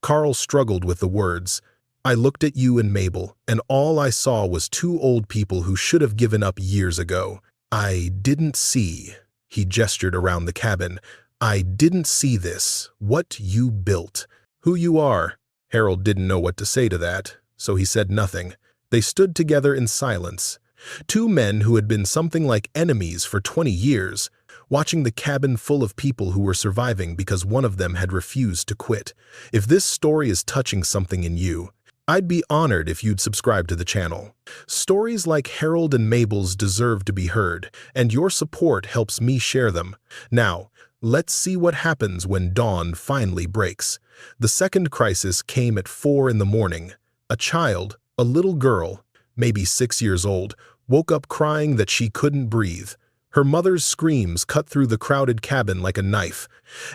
Carl struggled with the words. "I looked at you and Mabel, and all I saw was 2 old people who should have given up years ago. I didn't see," he gestured around the cabin, "I didn't see this, what you built. Who you are." Harold didn't know what to say to that, so he said nothing. They stood together in silence. Two men who had been something like enemies for 20 years, watching the cabin full of people who were surviving because one of them had refused to quit. If this story is touching something in you, I'd be honored if you'd subscribe to the channel. Stories like Harold and Mabel's deserve to be heard, and your support helps me share them. Now, let's see what happens when dawn finally breaks. The second crisis came at 4 in the morning. A child, a little girl, maybe 6 years old, woke up crying that she couldn't breathe. Her mother's screams cut through the crowded cabin like a knife.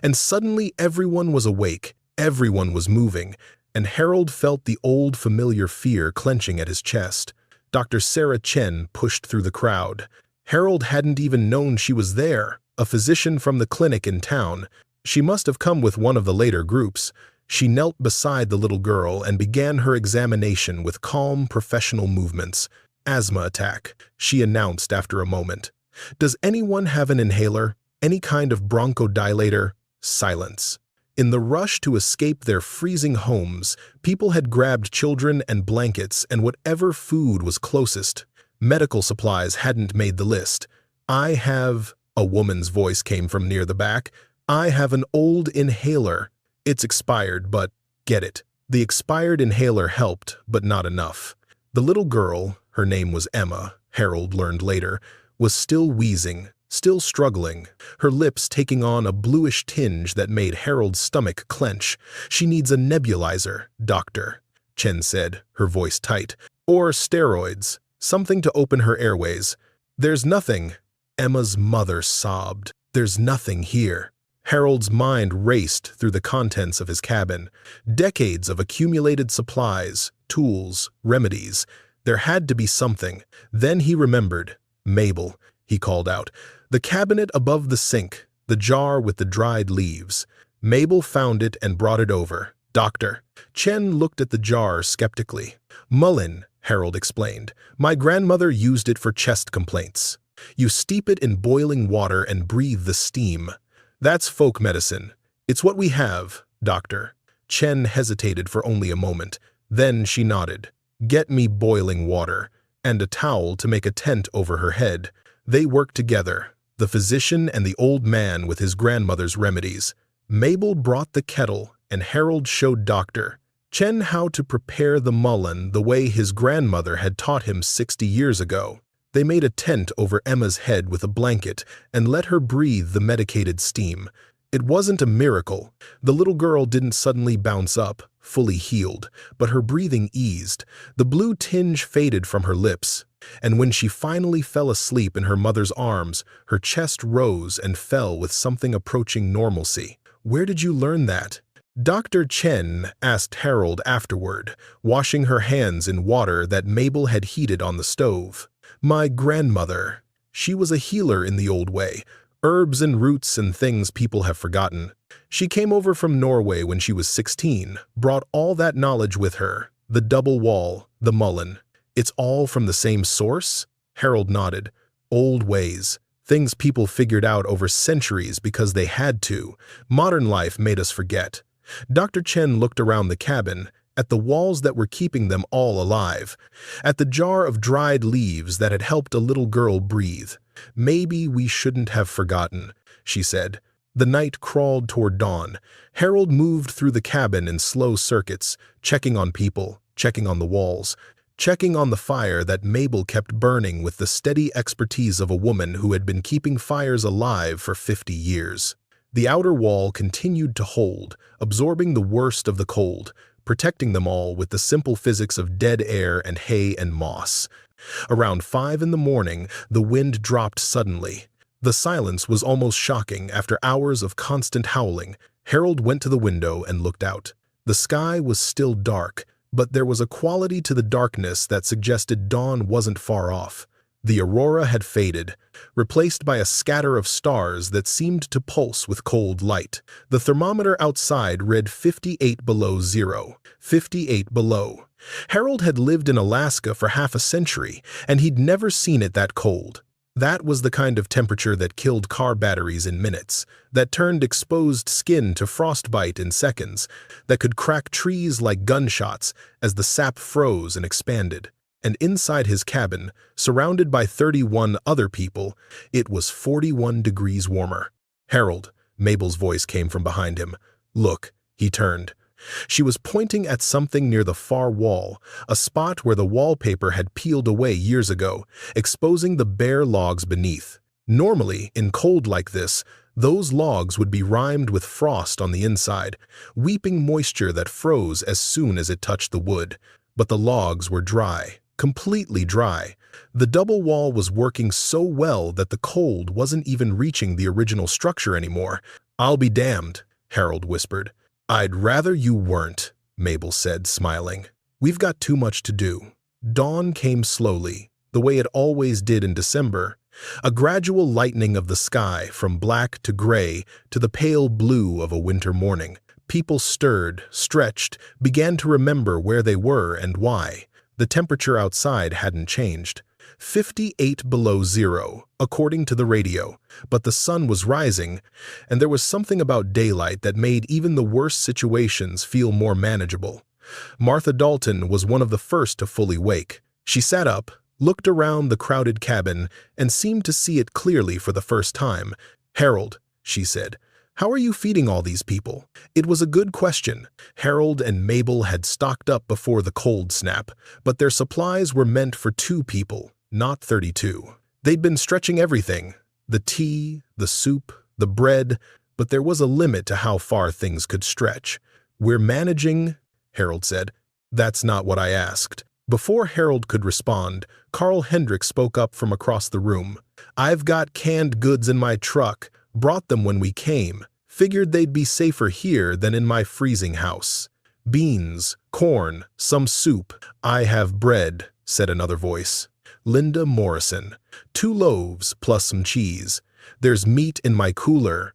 And suddenly everyone was awake, everyone was moving, and Harold felt the old familiar fear clenching at his chest. Dr. Sarah Chen pushed through the crowd. Harold hadn't even known she was there, a physician from the clinic in town. She must have come with one of the later groups. She knelt beside the little girl and began her examination with calm, professional movements. "Asthma attack," she announced after a moment. "Does anyone have an inhaler? Any kind of bronchodilator?" Silence. In the rush to escape their freezing homes, people had grabbed children and blankets and whatever food was closest. Medical supplies hadn't made the list. "I have," a woman's voice came from near the back, "I have an old inhaler. It's expired, but get it." The expired inhaler helped, but not enough. The little girl, her name was Emma, Harold learned later, was still wheezing, still struggling, her lips taking on a bluish tinge that made Harold's stomach clench. "She needs a nebulizer, doctor," Chen said, her voice tight. "Or steroids, something to open her airways." "There's nothing," Emma's mother sobbed. "There's nothing here." Harold's mind raced through the contents of his cabin. Decades of accumulated supplies, tools, remedies. There had to be something. Then he remembered. "Mabel," he called out. "The cabinet above the sink, the jar with the dried leaves." Mabel found it and brought it over. "Doctor." Chen looked at the jar skeptically. "Mullein," Harold explained. "My grandmother used it for chest complaints. You steep it in boiling water and breathe the steam. That's folk medicine. It's what we have, doctor." Chen hesitated for only a moment. Then she nodded. "Get me boiling water," and a towel to make a tent over her head. They worked together, the physician and the old man with his grandmother's remedies. Mabel brought the kettle, and Harold showed Dr. Chen how to prepare the mullein the way his grandmother had taught him 60 years ago. They made a tent over Emma's head with a blanket and let her breathe the medicated steam. It wasn't a miracle. The little girl didn't suddenly bounce up, fully healed, but her breathing eased. The blue tinge faded from her lips, and when she finally fell asleep in her mother's arms, her chest rose and fell with something approaching normalcy. "Where did you learn that?" Dr. Chen asked Harold afterward, washing her hands in water that Mabel had heated on the stove. "My grandmother. She was a healer in the old way. Herbs and roots and things people have forgotten. She came over from Norway when she was 16, brought all that knowledge with her. The double wall, the mullein. It's all from the same source?" Harold nodded. "Old ways. Things people figured out over centuries because they had to. Modern life made us forget." Dr. Chen looked around the cabin, at the walls that were keeping them all alive, at the jar of dried leaves that had helped a little girl breathe. "Maybe we shouldn't have forgotten," she said. The night crawled toward dawn. Harold moved through the cabin in slow circuits, checking on people, checking on the walls, checking on the fire that Mabel kept burning with the steady expertise of a woman who had been keeping fires alive for 50 years. The outer wall continued to hold, absorbing the worst of the cold, protecting them all with the simple physics of dead air and hay and moss. Around 5 in the morning, the wind dropped suddenly. The silence was almost shocking after hours of constant howling. Harold went to the window and looked out. The sky was still dark, but there was a quality to the darkness that suggested dawn wasn't far off. The aurora had faded, replaced by a scatter of stars that seemed to pulse with cold light. The thermometer outside read 58 below zero, 58 below. Harold had lived in Alaska for half a century, and he'd never seen it that cold. That was the kind of temperature that killed car batteries in minutes, that turned exposed skin to frostbite in seconds, that could crack trees like gunshots as the sap froze and expanded. And inside his cabin, surrounded by 31 other people, it was 41 degrees warmer. "Harold," Mabel's voice came from behind him. "Look," he turned. She was pointing at something near the far wall, a spot where the wallpaper had peeled away years ago, exposing the bare logs beneath. Normally, in cold like this, those logs would be rimed with frost on the inside, weeping moisture that froze as soon as it touched the wood. But the logs were dry, completely dry. The double wall was working so well that the cold wasn't even reaching the original structure anymore. "I'll be damned," Harold whispered. "I'd rather you weren't," Mabel said, smiling. "We've got too much to do." Dawn came slowly, the way it always did in December, a gradual lightening of the sky from black to gray to the pale blue of a winter morning. People stirred, stretched, began to remember where they were and why. The temperature outside hadn't changed. 58 below zero, according to the radio, but the sun was rising, and there was something about daylight that made even the worst situations feel more manageable. Martha Dalton was one of the first to fully wake. She sat up, looked around the crowded cabin, and seemed to see it clearly for the first time. "Harold," she said, "how are you feeding all these people?" It was a good question. Harold and Mabel had stocked up before the cold snap, but their supplies were meant for 2 people, not 32. They'd been stretching everything, the tea, the soup, the bread, but there was a limit to how far things could stretch. "We're managing," Harold said. "That's not what I asked." Before Harold could respond, Carl Hendricks spoke up from across the room. "I've got canned goods in my truck. Brought them when we came. Figured they'd be safer here than in my freezing house. Beans, corn, some soup." "I have bread," said another voice. Linda Morrison. "2 loaves plus some cheese. There's meat in my cooler."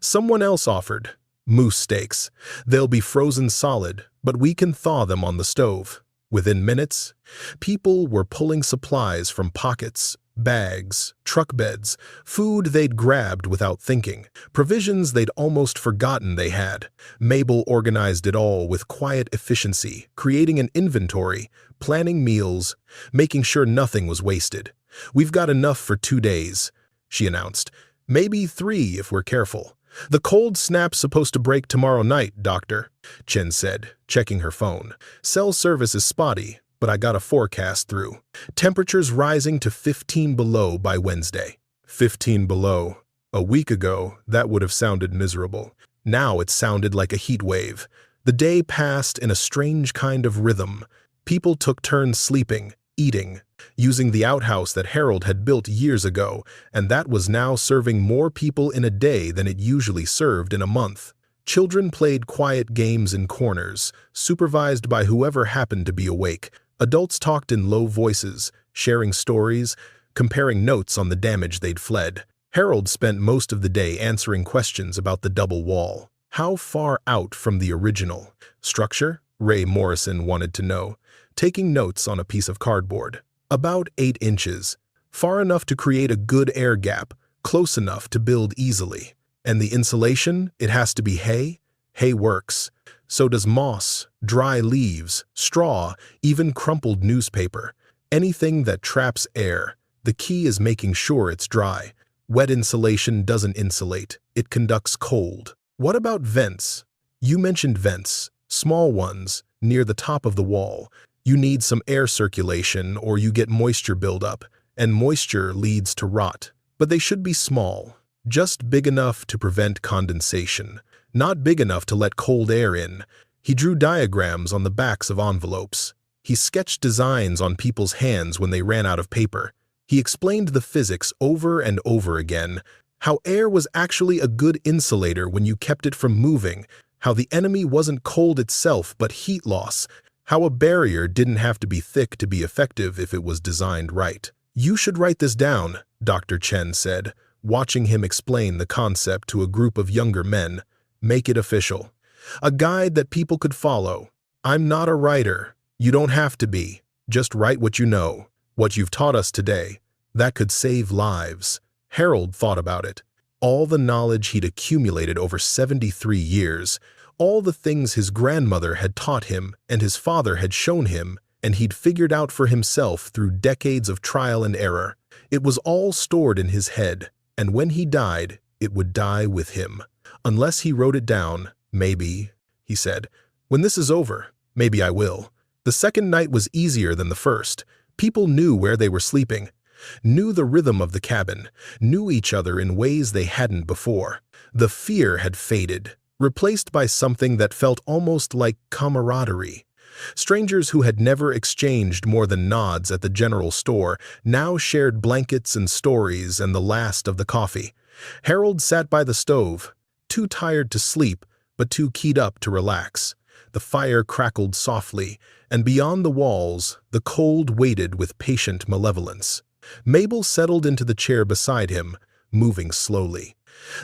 Someone else offered. "Moose steaks. They'll be frozen solid, but we can thaw them on the stove." Within minutes, people were pulling supplies from pockets, bags, truck beds, food they'd grabbed without thinking, provisions they'd almost forgotten they had. Mabel organized it all with quiet efficiency, creating an inventory, planning meals, making sure nothing was wasted. "We've got enough for 2 days," she announced. "Maybe 3 if we're careful." "The cold snap's supposed to break tomorrow night, Doctor," Chen said, checking her phone. "Cell service is spotty, but I got a forecast through. Temperatures rising to 15 below by Wednesday." 15 below. A week ago, that would have sounded miserable. Now it sounded like a heat wave. The day passed in a strange kind of rhythm. People took turns sleeping, eating, using the outhouse that Harold had built years ago, and that was now serving more people in a day than it usually served in a month. Children played quiet games in corners, supervised by whoever happened to be awake. Adults talked in low voices, sharing stories, comparing notes on the damage they'd fled. Harold spent most of the day answering questions about the double wall. How far out from the original structure? Ray Morrison wanted to know, taking notes on a piece of cardboard. "About 8 inches, far enough to create a good air gap, close enough to build easily. And the insulation, it has to be hay? Hay works. So does moss, dry leaves, straw, even crumpled newspaper. Anything that traps air. The key is making sure it's dry. Wet insulation doesn't insulate, it conducts cold." "What about vents?" "You mentioned vents, small ones, near the top of the wall. You need some air circulation or you get moisture buildup, and moisture leads to rot. But they should be small, just big enough to prevent condensation, not big enough to let cold air in." He drew diagrams on the backs of envelopes. He sketched designs on people's hands when they ran out of paper. He explained the physics over and over again, how air was actually a good insulator when you kept it from moving, how the enemy wasn't cold itself but heat loss, how a barrier didn't have to be thick to be effective if it was designed right. "You should write this down," Dr. Chen said, watching him explain the concept to a group of younger men. "Make it official. A guide that people could follow. I'm not a writer. You don't have to be. Just write what you know, what you've taught us today. That could save lives." Harold thought about it. All the knowledge he'd accumulated over 73 years, all the things his grandmother had taught him and his father had shown him, and he'd figured out for himself through decades of trial and error. It was all stored in his head, and when he died, it would die with him. Unless he wrote it down, maybe, he said, when this is over, maybe I will. The second night was easier than the first. People knew where they were sleeping, knew the rhythm of the cabin, knew each other in ways they hadn't before. The fear had faded, replaced by something that felt almost like camaraderie. Strangers who had never exchanged more than nods at the general store now shared blankets and stories and the last of the coffee. Harold sat by the stove, too tired to sleep, but too keyed up to relax. The fire crackled softly, and beyond the walls, the cold waited with patient malevolence. Mabel settled into the chair beside him, moving slowly.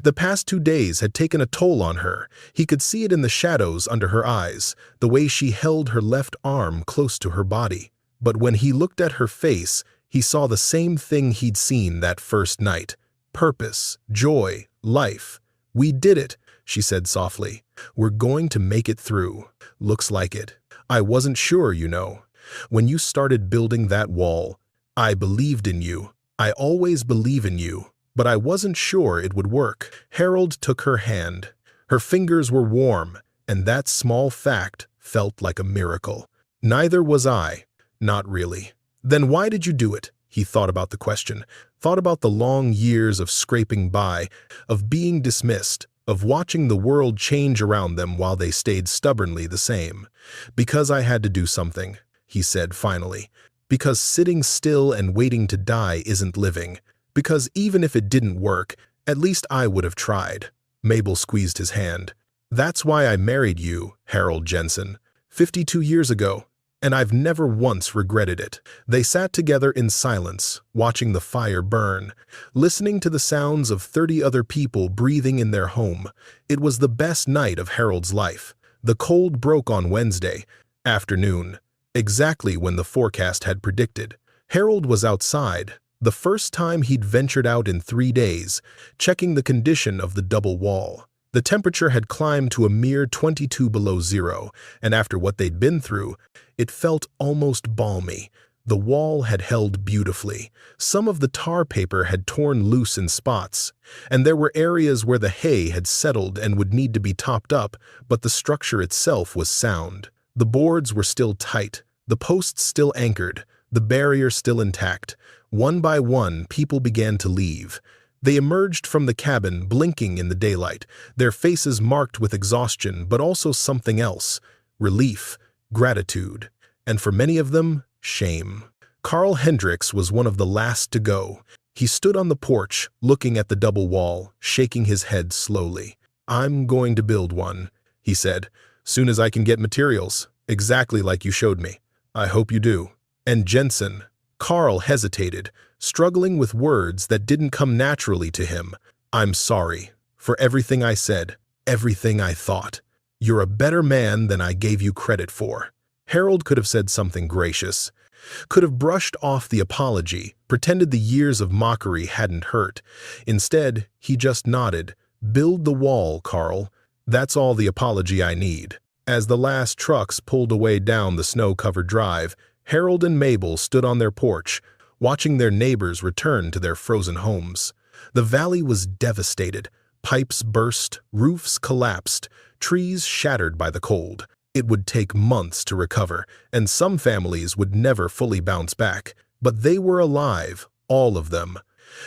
The past 2 days had taken a toll on her. He could see it in the shadows under her eyes, the way she held her left arm close to her body. But when he looked at her face, he saw the same thing he'd seen that first night. Purpose, joy, life. "We did it," she said softly. "We're going to make it through. Looks like it. I wasn't sure, you know. When you started building that wall, I believed in you. I always believe in you. But I wasn't sure it would work." Harold took her hand. Her fingers were warm, and that small fact felt like a miracle. "Neither was I. Not really." "Then why did you do it?" He thought about the question, thought about the long years of scraping by, of being dismissed, of watching the world change around them while they stayed stubbornly the same. "Because I had to do something," he said finally. "Because sitting still and waiting to die isn't living. Because even if it didn't work, at least I would have tried." Mabel squeezed his hand. "That's why I married you, Harold Jensen, 52 years ago, and I've never once regretted it." They sat together in silence, watching the fire burn, listening to the sounds of 30 other people breathing in their home. It was the best night of Harold's life. The cold broke on Wednesday afternoon, exactly when the forecast had predicted. Harold was outside, the first time he'd ventured out in 3 days, checking the condition of the double wall. The temperature had climbed to a mere 22 below zero, and after what they'd been through, it felt almost balmy. The wall had held beautifully. Some of the tar paper had torn loose in spots, and there were areas where the hay had settled and would need to be topped up, but the structure itself was sound. The boards were still tight, the posts still anchored, the barrier still intact. One by one, people began to leave. They emerged from the cabin, blinking in the daylight, their faces marked with exhaustion, but also something else: relief, gratitude, and for many of them, shame. Carl Hendricks was one of the last to go. He stood on the porch, looking at the double wall, shaking his head slowly. "I'm going to build one," he said, "soon as I can get materials, exactly like you showed me. I hope you do." "And Jensen," Carl hesitated, struggling with words that didn't come naturally to him. "I'm sorry for everything I said, everything I thought. You're a better man than I gave you credit for." Harold could have said something gracious, could have brushed off the apology, pretended the years of mockery hadn't hurt. Instead, he just nodded. "Build the wall, Carl. That's all the apology I need." As the last trucks pulled away down the snow-covered drive, Harold and Mabel stood on their porch, watching their neighbors return to their frozen homes. The valley was devastated. Pipes burst, roofs collapsed, trees shattered by the cold. It would take months to recover, and some families would never fully bounce back. But they were alive, all of them,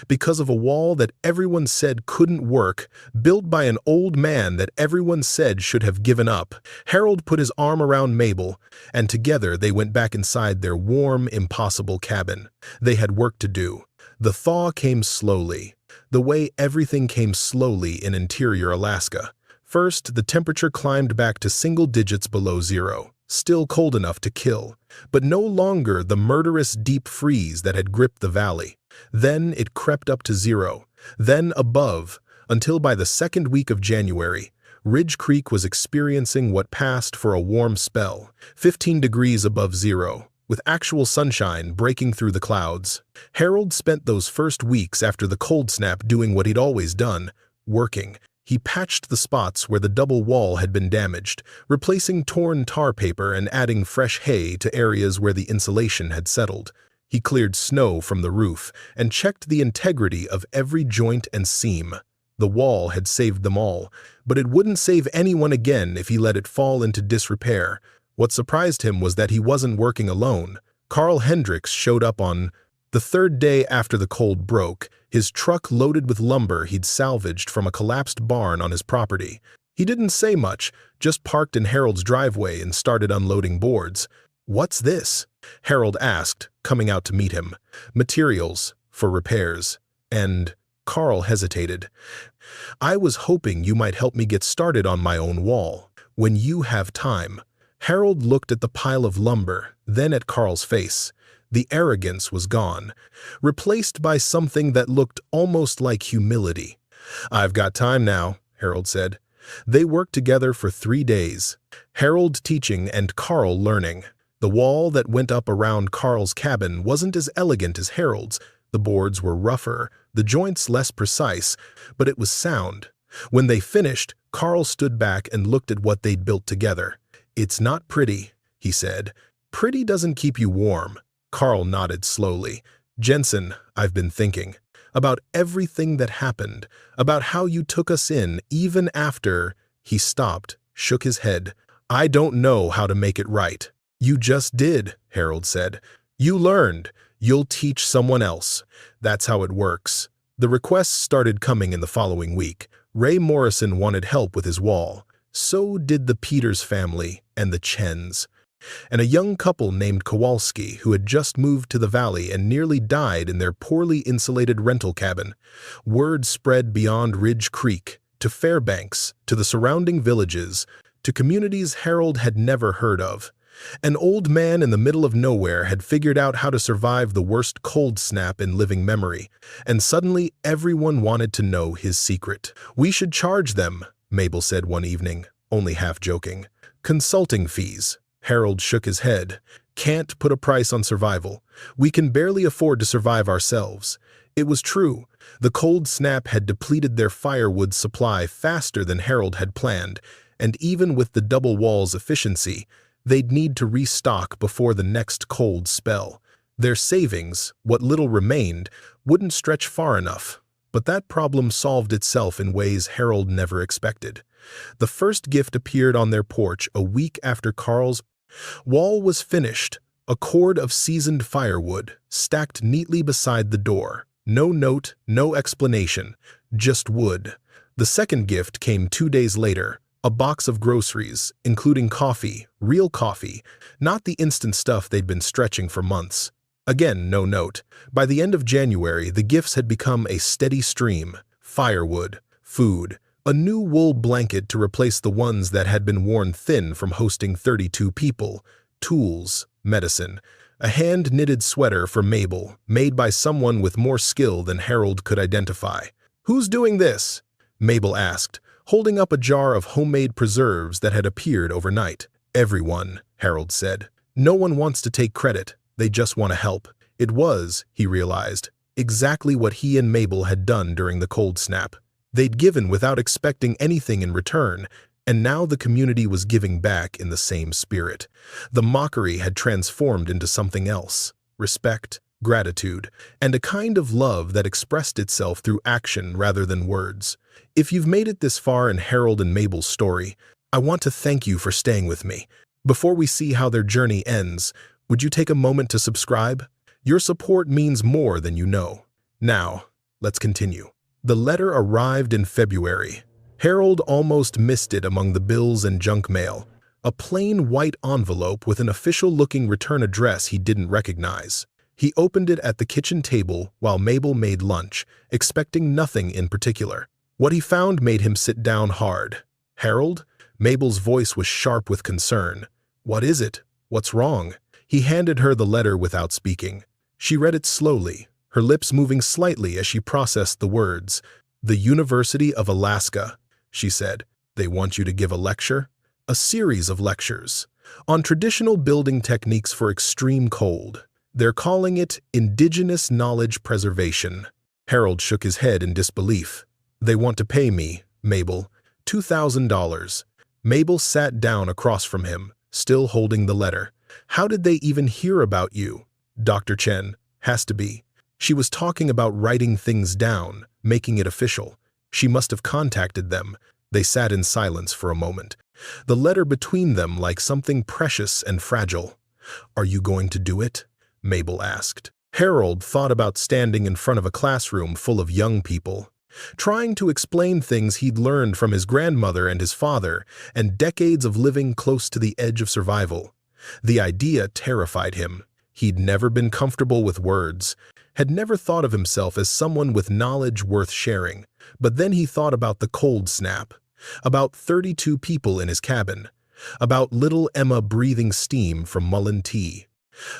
because of a wall that everyone said couldn't work, built by an old man that everyone said should have given up. Harold put his arm around Mabel, and together they went back inside their warm, impossible cabin. They had work to do. The thaw came slowly, the way everything came slowly in interior Alaska. First, the temperature climbed back to single digits below zero, still cold enough to kill, but no longer the murderous deep freeze that had gripped the valley. Then it crept up to zero, then above, until by the second week of January, Ridge Creek was experiencing what passed for a warm spell, 15 degrees above zero, with actual sunshine breaking through the clouds. Harold spent those first weeks after the cold snap doing what he'd always done, working. He patched the spots where the double wall had been damaged, replacing torn tar paper and adding fresh hay to areas where the insulation had settled. He cleared snow from the roof and checked the integrity of every joint and seam. The wall had saved them all, but it wouldn't save anyone again if he let it fall into disrepair. What surprised him was that he wasn't working alone. Carl Hendricks showed up on the third day after the cold broke, his truck loaded with lumber he'd salvaged from a collapsed barn on his property. He didn't say much, just parked in Harold's driveway and started unloading boards. "What's this?" Harold asked, coming out to meet him. "Materials for repairs." And Carl hesitated. "I was hoping you might help me get started on my own wall. When you have time." Harold looked at the pile of lumber, then at Carl's face. The arrogance was gone, replaced by something that looked almost like humility. "I've got time now," Harold said. They worked together for 3 days, Harold teaching and Carl learning. The wall that went up around Carl's cabin wasn't as elegant as Harold's. The boards were rougher, the joints less precise, but it was sound. When they finished, Carl stood back and looked at what they'd built together. "It's not pretty," he said. "Pretty doesn't keep you warm." Carl nodded slowly. "Jensen, I've been thinking about everything that happened, about how you took us in even after—" He stopped, shook his head. "I don't know how to make it right." "You just did," Harold said. "You learned. You'll teach someone else. That's how it works." The requests started coming in the following week. Ray Morrison wanted help with his wall. So did the Peters family and the Chens. And a young couple named Kowalski who had just moved to the valley and nearly died in their poorly insulated rental cabin. Word spread beyond Ridge Creek, to Fairbanks, to the surrounding villages, to communities Harold had never heard of. An old man in the middle of nowhere had figured out how to survive the worst cold snap in living memory, and suddenly everyone wanted to know his secret. "We should charge them," Mabel said one evening, only half joking. "Consulting fees." Harold shook his head. "Can't put a price on survival. We can barely afford to survive ourselves." It was true. The cold snap had depleted their firewood supply faster than Harold had planned, and even with the double wall's efficiency, they'd need to restock before the next cold spell. Their savings, what little remained, wouldn't stretch far enough. But that problem solved itself in ways Harold never expected. The first gift appeared on their porch a week after Carl's wall was finished, a cord of seasoned firewood, stacked neatly beside the door. No note, no explanation, just wood. The second gift came 2 days later, a box of groceries, including coffee, real coffee, not the instant stuff they'd been stretching for months. Again, no note. By the end of January, the gifts had become a steady stream: firewood, food, a new wool blanket to replace the ones that had been worn thin from hosting 32 people, tools, medicine, a hand-knitted sweater for Mabel, made by someone with more skill than Harold could identify. "Who's doing this?" Mabel asked, holding up a jar of homemade preserves that had appeared overnight. "Everyone," Harold said. "No one wants to take credit. They just want to help." It was, he realized, exactly what he and Mabel had done during the cold snap. They'd given without expecting anything in return, and now the community was giving back in the same spirit. The mockery had transformed into something else: respect, gratitude, and a kind of love that expressed itself through action rather than words. If you've made it this far in Harold and Mabel's story, I want to thank you for staying with me. Before we see how their journey ends, would you take a moment to subscribe? Your support means more than you know. Now, let's continue. The letter arrived in February. Harold almost missed it among the bills and junk mail. A plain white envelope with an official-looking return address he didn't recognize. He opened it at the kitchen table while Mabel made lunch, expecting nothing in particular. What he found made him sit down hard. "Harold?" Mabel's voice was sharp with concern. "What is it? What's wrong?" He handed her the letter without speaking. She read it slowly, her lips moving slightly as she processed the words. "The University of Alaska," she said. "They want you to give a lecture?" "A series of lectures on traditional building techniques for extreme cold. They're calling it Indigenous Knowledge Preservation." Harold shook his head in disbelief. "They want to pay me, Mabel, $2,000. Mabel sat down across from him, still holding the letter. How did they even hear about you? Dr. Chen, has to be. She was talking about writing things down, making it official. She must have contacted them. They sat in silence for a moment, the letter between them like something precious and fragile. Are you going to do it? Mabel asked. Harold thought about standing in front of a classroom full of young people, trying to explain things he'd learned from his grandmother and his father, and decades of living close to the edge of survival. The idea terrified him. He'd never been comfortable with words, had never thought of himself as someone with knowledge worth sharing. But then he thought about the cold snap, about 32 people in his cabin, about little Emma breathing steam from Mullen tea,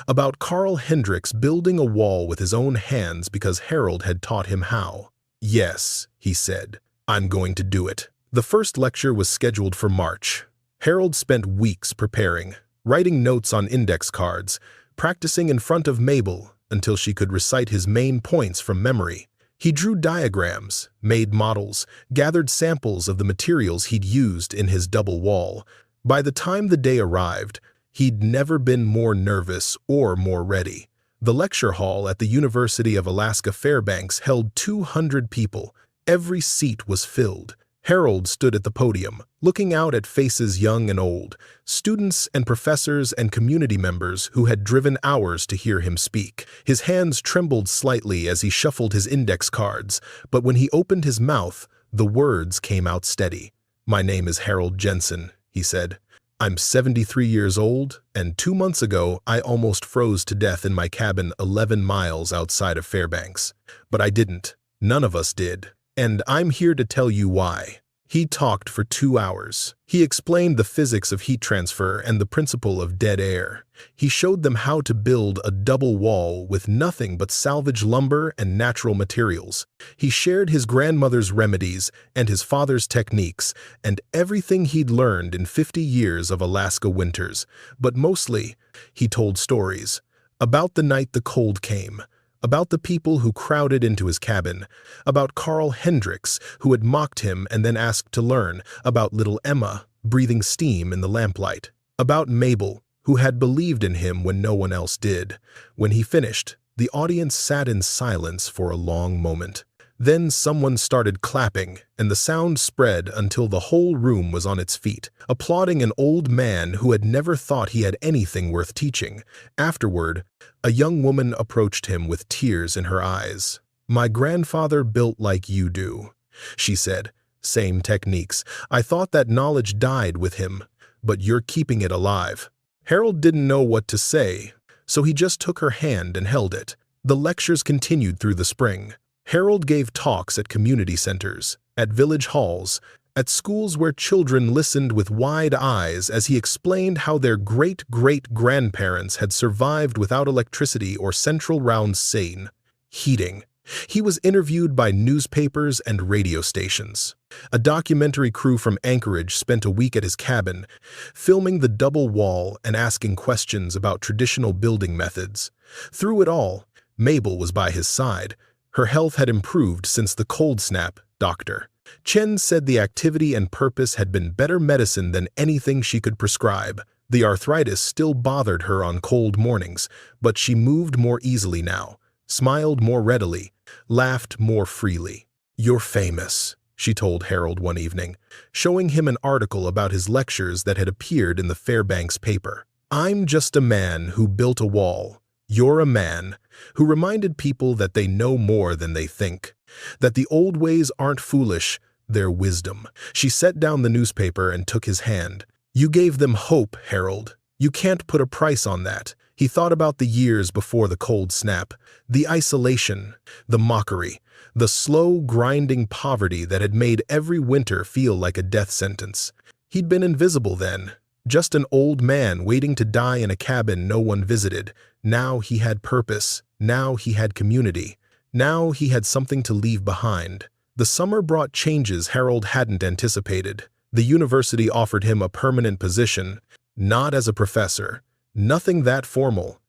about Carl Hendricks building a wall with his own hands because Harold had taught him how. Yes, he said, I'm going to do it. The first lecture was scheduled for March. Harold spent weeks preparing, writing notes on index cards, practicing in front of Mabel until she could recite his main points from memory. He drew diagrams, made models, gathered samples of the materials he'd used in his double wall. By the time the day arrived, he'd never been more nervous or more ready. The lecture hall at the University of Alaska Fairbanks held 200 people. Every seat was filled. Harold stood at the podium, looking out at faces young and old, students and professors and community members who had driven hours to hear him speak. His hands trembled slightly as he shuffled his index cards, but when he opened his mouth, the words came out steady. My name is Harold Jensen, he said. I'm 73 years old, and 2 months ago I almost froze to death in my cabin 11 miles outside of Fairbanks. But I didn't. None of us did. And I'm here to tell you why. He talked for 2 hours. He explained the physics of heat transfer and the principle of dead air. He showed them how to build a double wall with nothing but salvage lumber and natural materials. He shared his grandmother's remedies and his father's techniques and everything he'd learned in 50 years of Alaska winters. But mostly, he told stories about the night the cold came, about the people who crowded into his cabin, about Carl Hendricks, who had mocked him and then asked to learn, about little Emma, breathing steam in the lamplight, about Mabel, who had believed in him when no one else did. When he finished, the audience sat in silence for a long moment. Then someone started clapping, and the sound spread until the whole room was on its feet, applauding an old man who had never thought he had anything worth teaching. Afterward, a young woman approached him with tears in her eyes. My grandfather built like you do, she said. Same techniques. I thought that knowledge died with him, but you're keeping it alive. Harold didn't know what to say, so he just took her hand and held it. The lectures continued through the spring. Harold gave talks at community centers, at village halls, at schools where children listened with wide eyes as he explained how their great-great-grandparents had survived without electricity or central round sane heating. He was interviewed by newspapers and radio stations. A documentary crew from Anchorage spent a week at his cabin, filming the double wall and asking questions about traditional building methods. Through it all, Mabel was by his side. Her health had improved since the cold snap, Dr. Chen said the activity and purpose had been better medicine than anything she could prescribe. The arthritis still bothered her on cold mornings, but she moved more easily now, smiled more readily, laughed more freely. You're famous, she told Harold one evening, showing him an article about his lectures that had appeared in the Fairbanks paper. I'm just a man who built a wall. You're a man who reminded people that they know more than they think, that the old ways aren't foolish, they're wisdom. She set down the newspaper and took his hand. You gave them hope, Harold. You can't put a price on that. He thought about the years before the cold snap, the isolation, the mockery, the slow, grinding poverty that had made every winter feel like a death sentence. He'd been invisible then, just an old man waiting to die in a cabin no one visited. Now he had purpose. Now he had community. Now he had something to leave behind. The summer brought changes Harold hadn't anticipated. The university offered him a permanent position, not as a professor, nothing that formal,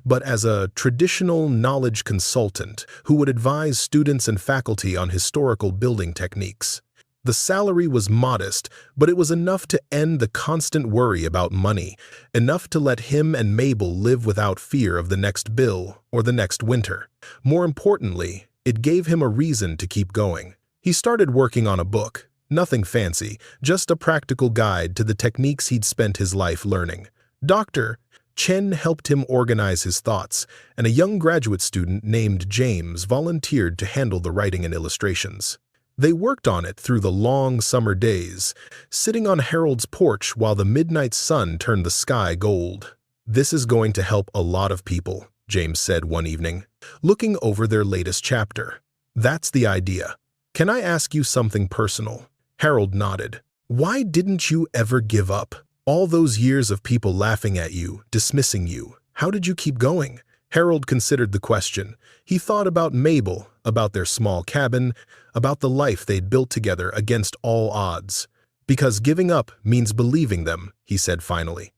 but as a traditional knowledge consultant who would advise students and faculty on historical building techniques. The salary was modest, but it was enough to end the constant worry about money, enough to let him and Mabel live without fear of the next bill or the next winter. More importantly, it gave him a reason to keep going. He started working on a book. Nothing fancy, just a practical guide to the techniques he'd spent his life learning. Dr. Chen helped him organize his thoughts, and a young graduate student named James volunteered to handle the writing and illustrations. They worked on it through the long summer days, sitting on Harold's porch while the midnight sun turned the sky gold. "This is going to help a lot of people," James said one evening, looking over their latest chapter. "That's the idea. Can I ask you something personal?" Harold nodded. "Why didn't you ever give up? All those years of people laughing at you, dismissing you. How did you keep going?" Harold considered the question. He thought about Mabel, about their small cabin, about the life they'd built together against all odds. "Because giving up means believing them," he said finally.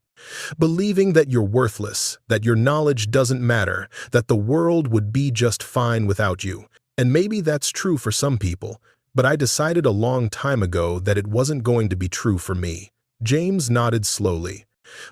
"Believing that you're worthless, that your knowledge doesn't matter, that the world would be just fine without you. And maybe that's true for some people, but I decided a long time ago that it wasn't going to be true for me." James nodded slowly.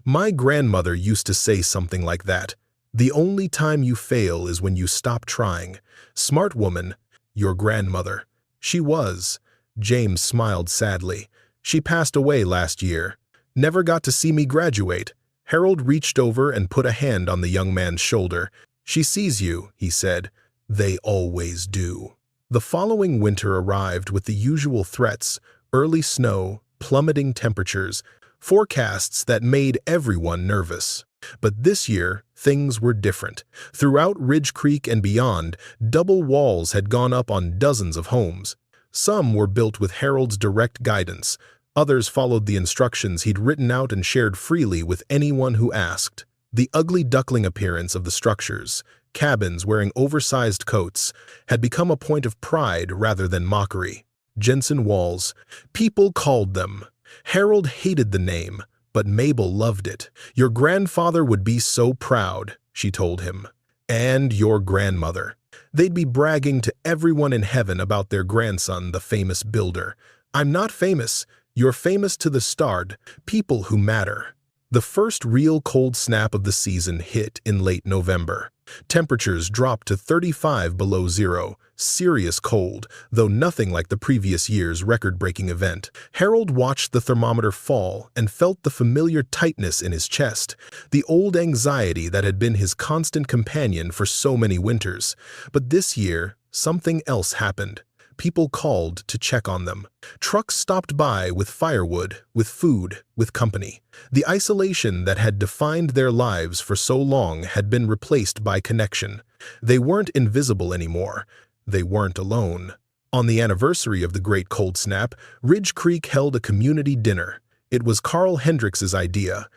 "My grandmother used to say something like that. The only time you fail is when you stop trying. Smart woman, your grandmother." "She was." James smiled sadly. "She passed away last year. Never got to see me graduate." Harold reached over and put a hand on the young man's shoulder. "She sees you," he said. "They always do." The following winter arrived with the usual threats: early snow, plummeting temperatures, forecasts that made everyone nervous. But this year, things were different. Throughout Ridge Creek and beyond, double walls had gone up on dozens of homes. Some were built with Harold's direct guidance. Others followed the instructions he'd written out and shared freely with anyone who asked. The ugly duckling appearance of the structures, cabins wearing oversized coats, had become a point of pride rather than mockery. Jensen walls. People called them. Harold hated the name, but Mabel loved it. "Your grandfather would be so proud," she told him. "And your grandmother." They'd be bragging to everyone in heaven about their grandson, the famous builder. "I'm not famous. You're famous to the starred, people who matter." The first real cold snap of the season hit in late November. Temperatures dropped to 35 below zero, serious cold, though nothing like the previous year's record-breaking event. Harold watched the thermometer fall and felt the familiar tightness in his chest, the old anxiety that had been his constant companion for so many winters. But this year, something else happened. People called to check on them. Trucks stopped by with firewood, with food, with company. The isolation that had defined their lives for so long had been replaced by connection. They weren't invisible anymore. They weren't alone. On the anniversary of the Great Cold Snap, Ridge Creek held a community dinner. It was Carl Hendricks's idea,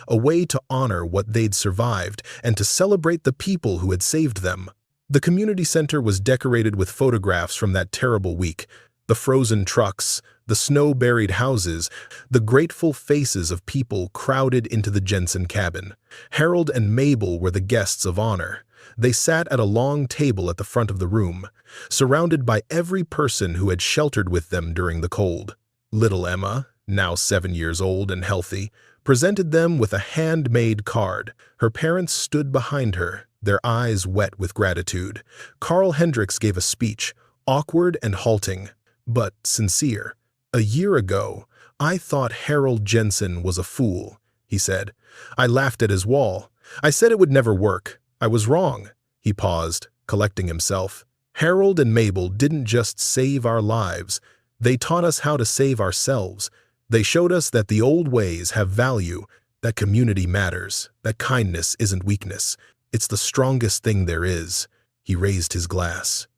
a way to honor what they'd survived and to celebrate the people who had saved them. The community center was decorated with photographs from that terrible week. The frozen trucks, the snow-buried houses, the grateful faces of people crowded into the Jensen cabin. Harold and Mabel were the guests of honor. They sat at a long table at the front of the room, surrounded by every person who had sheltered with them during the cold. Little Emma, now 7 years old and healthy, presented them with a handmade card. Her parents stood behind her, their eyes wet with gratitude. Carl Hendricks gave a speech, awkward and halting, but sincere. "A year ago, I thought Harold Jensen was a fool," he said. "I laughed at his wall. I said it would never work. I was wrong." He paused, collecting himself. "Harold and Mabel didn't just save our lives. They taught us how to save ourselves. They showed us that the old ways have value, that community matters, that kindness isn't weakness. It's the strongest thing there is." He raised his glass.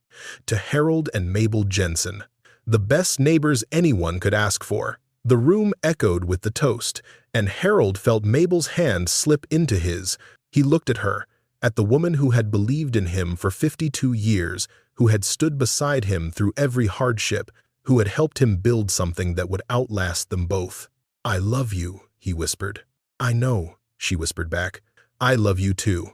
"To Harold and Mabel Jensen, the best neighbors anyone could ask for." The room echoed with the toast, and Harold felt Mabel's hand slip into his. He looked at her, at the woman who had believed in him for 52 years, who had stood beside him through every hardship, who had helped him build something that would outlast them both. "I love you," he whispered. "I know," she whispered back. "I love you too."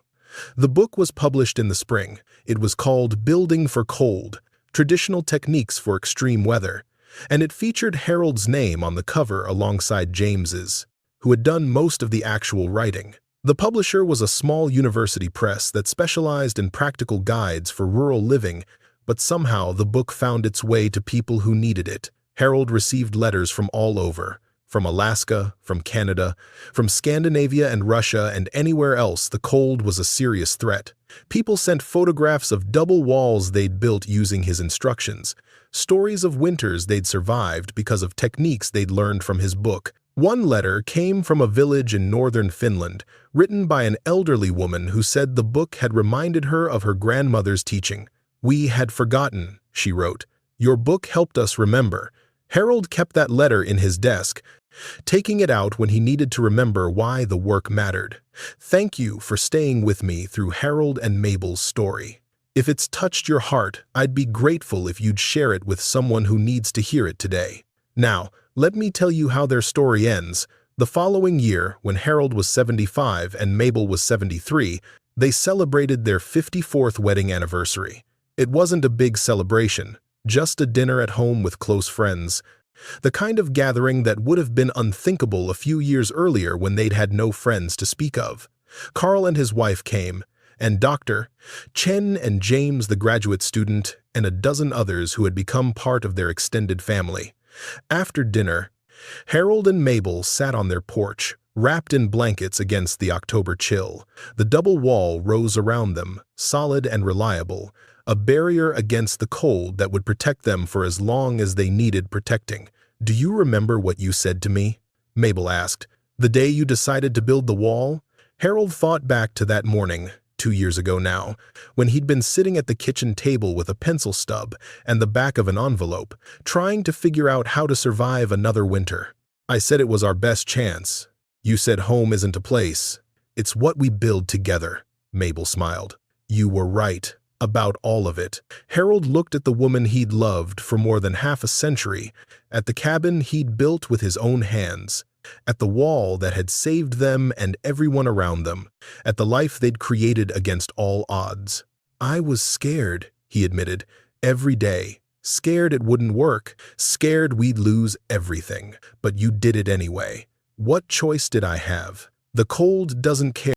The book was published in the spring. It was called Building for Cold, Traditional Techniques for Extreme Weather. and it featured Harold's name on the cover alongside James's, who had done most of the actual writing. The publisher was a small university press that specialized in practical guides for rural living, but somehow the book found its way to people who needed it. Harold received letters from all over, from Alaska, from Canada, from Scandinavia and Russia, and anywhere else the cold was a serious threat. People sent photographs of double walls they'd built using his instructions, stories of winters they'd survived because of techniques they'd learned from his book. One letter came from a village in northern Finland, written by an elderly woman who said the book had reminded her of her grandmother's teaching. "We had forgotten," she wrote. "Your book helped us remember." Harold kept that letter in his desk, taking it out when he needed to remember why the work mattered. "Thank you for staying with me through Harold and Mabel's story. If it's touched your heart, I'd be grateful if you'd share it with someone who needs to hear it today." Now, let me tell you how their story ends. The following year, when Harold was 75 and Mabel was 73, they celebrated their 54th wedding anniversary. It wasn't a big celebration, just a dinner at home with close friends. The kind of gathering that would have been unthinkable a few years earlier when they'd had no friends to speak of. Carl and his wife came, and Dr. Chen and James, the graduate student, and a dozen others who had become part of their extended family. After dinner, Harold and Mabel sat on their porch, wrapped in blankets against the October chill. The double wall rose around them, solid and reliable, a barrier against the cold that would protect them for as long as they needed protecting. "Do you remember what you said to me?" Mabel asked. "The day you decided to build the wall?" Harold thought back to that morning, 2 years ago now, when he'd been sitting at the kitchen table with a pencil stub and the back of an envelope, trying to figure out how to survive another winter. "I said it was our best chance. You said home isn't a place. It's what we build together," Mabel smiled. "You were right about all of it." Harold looked at the woman he'd loved for more than half a century, at the cabin he'd built with his own hands, at the wall that had saved them and everyone around them, at the life they'd created against all odds. "I was scared," he admitted, "every day. Scared it wouldn't work, scared we'd lose everything. But you did it anyway. What choice did I have? The cold doesn't care."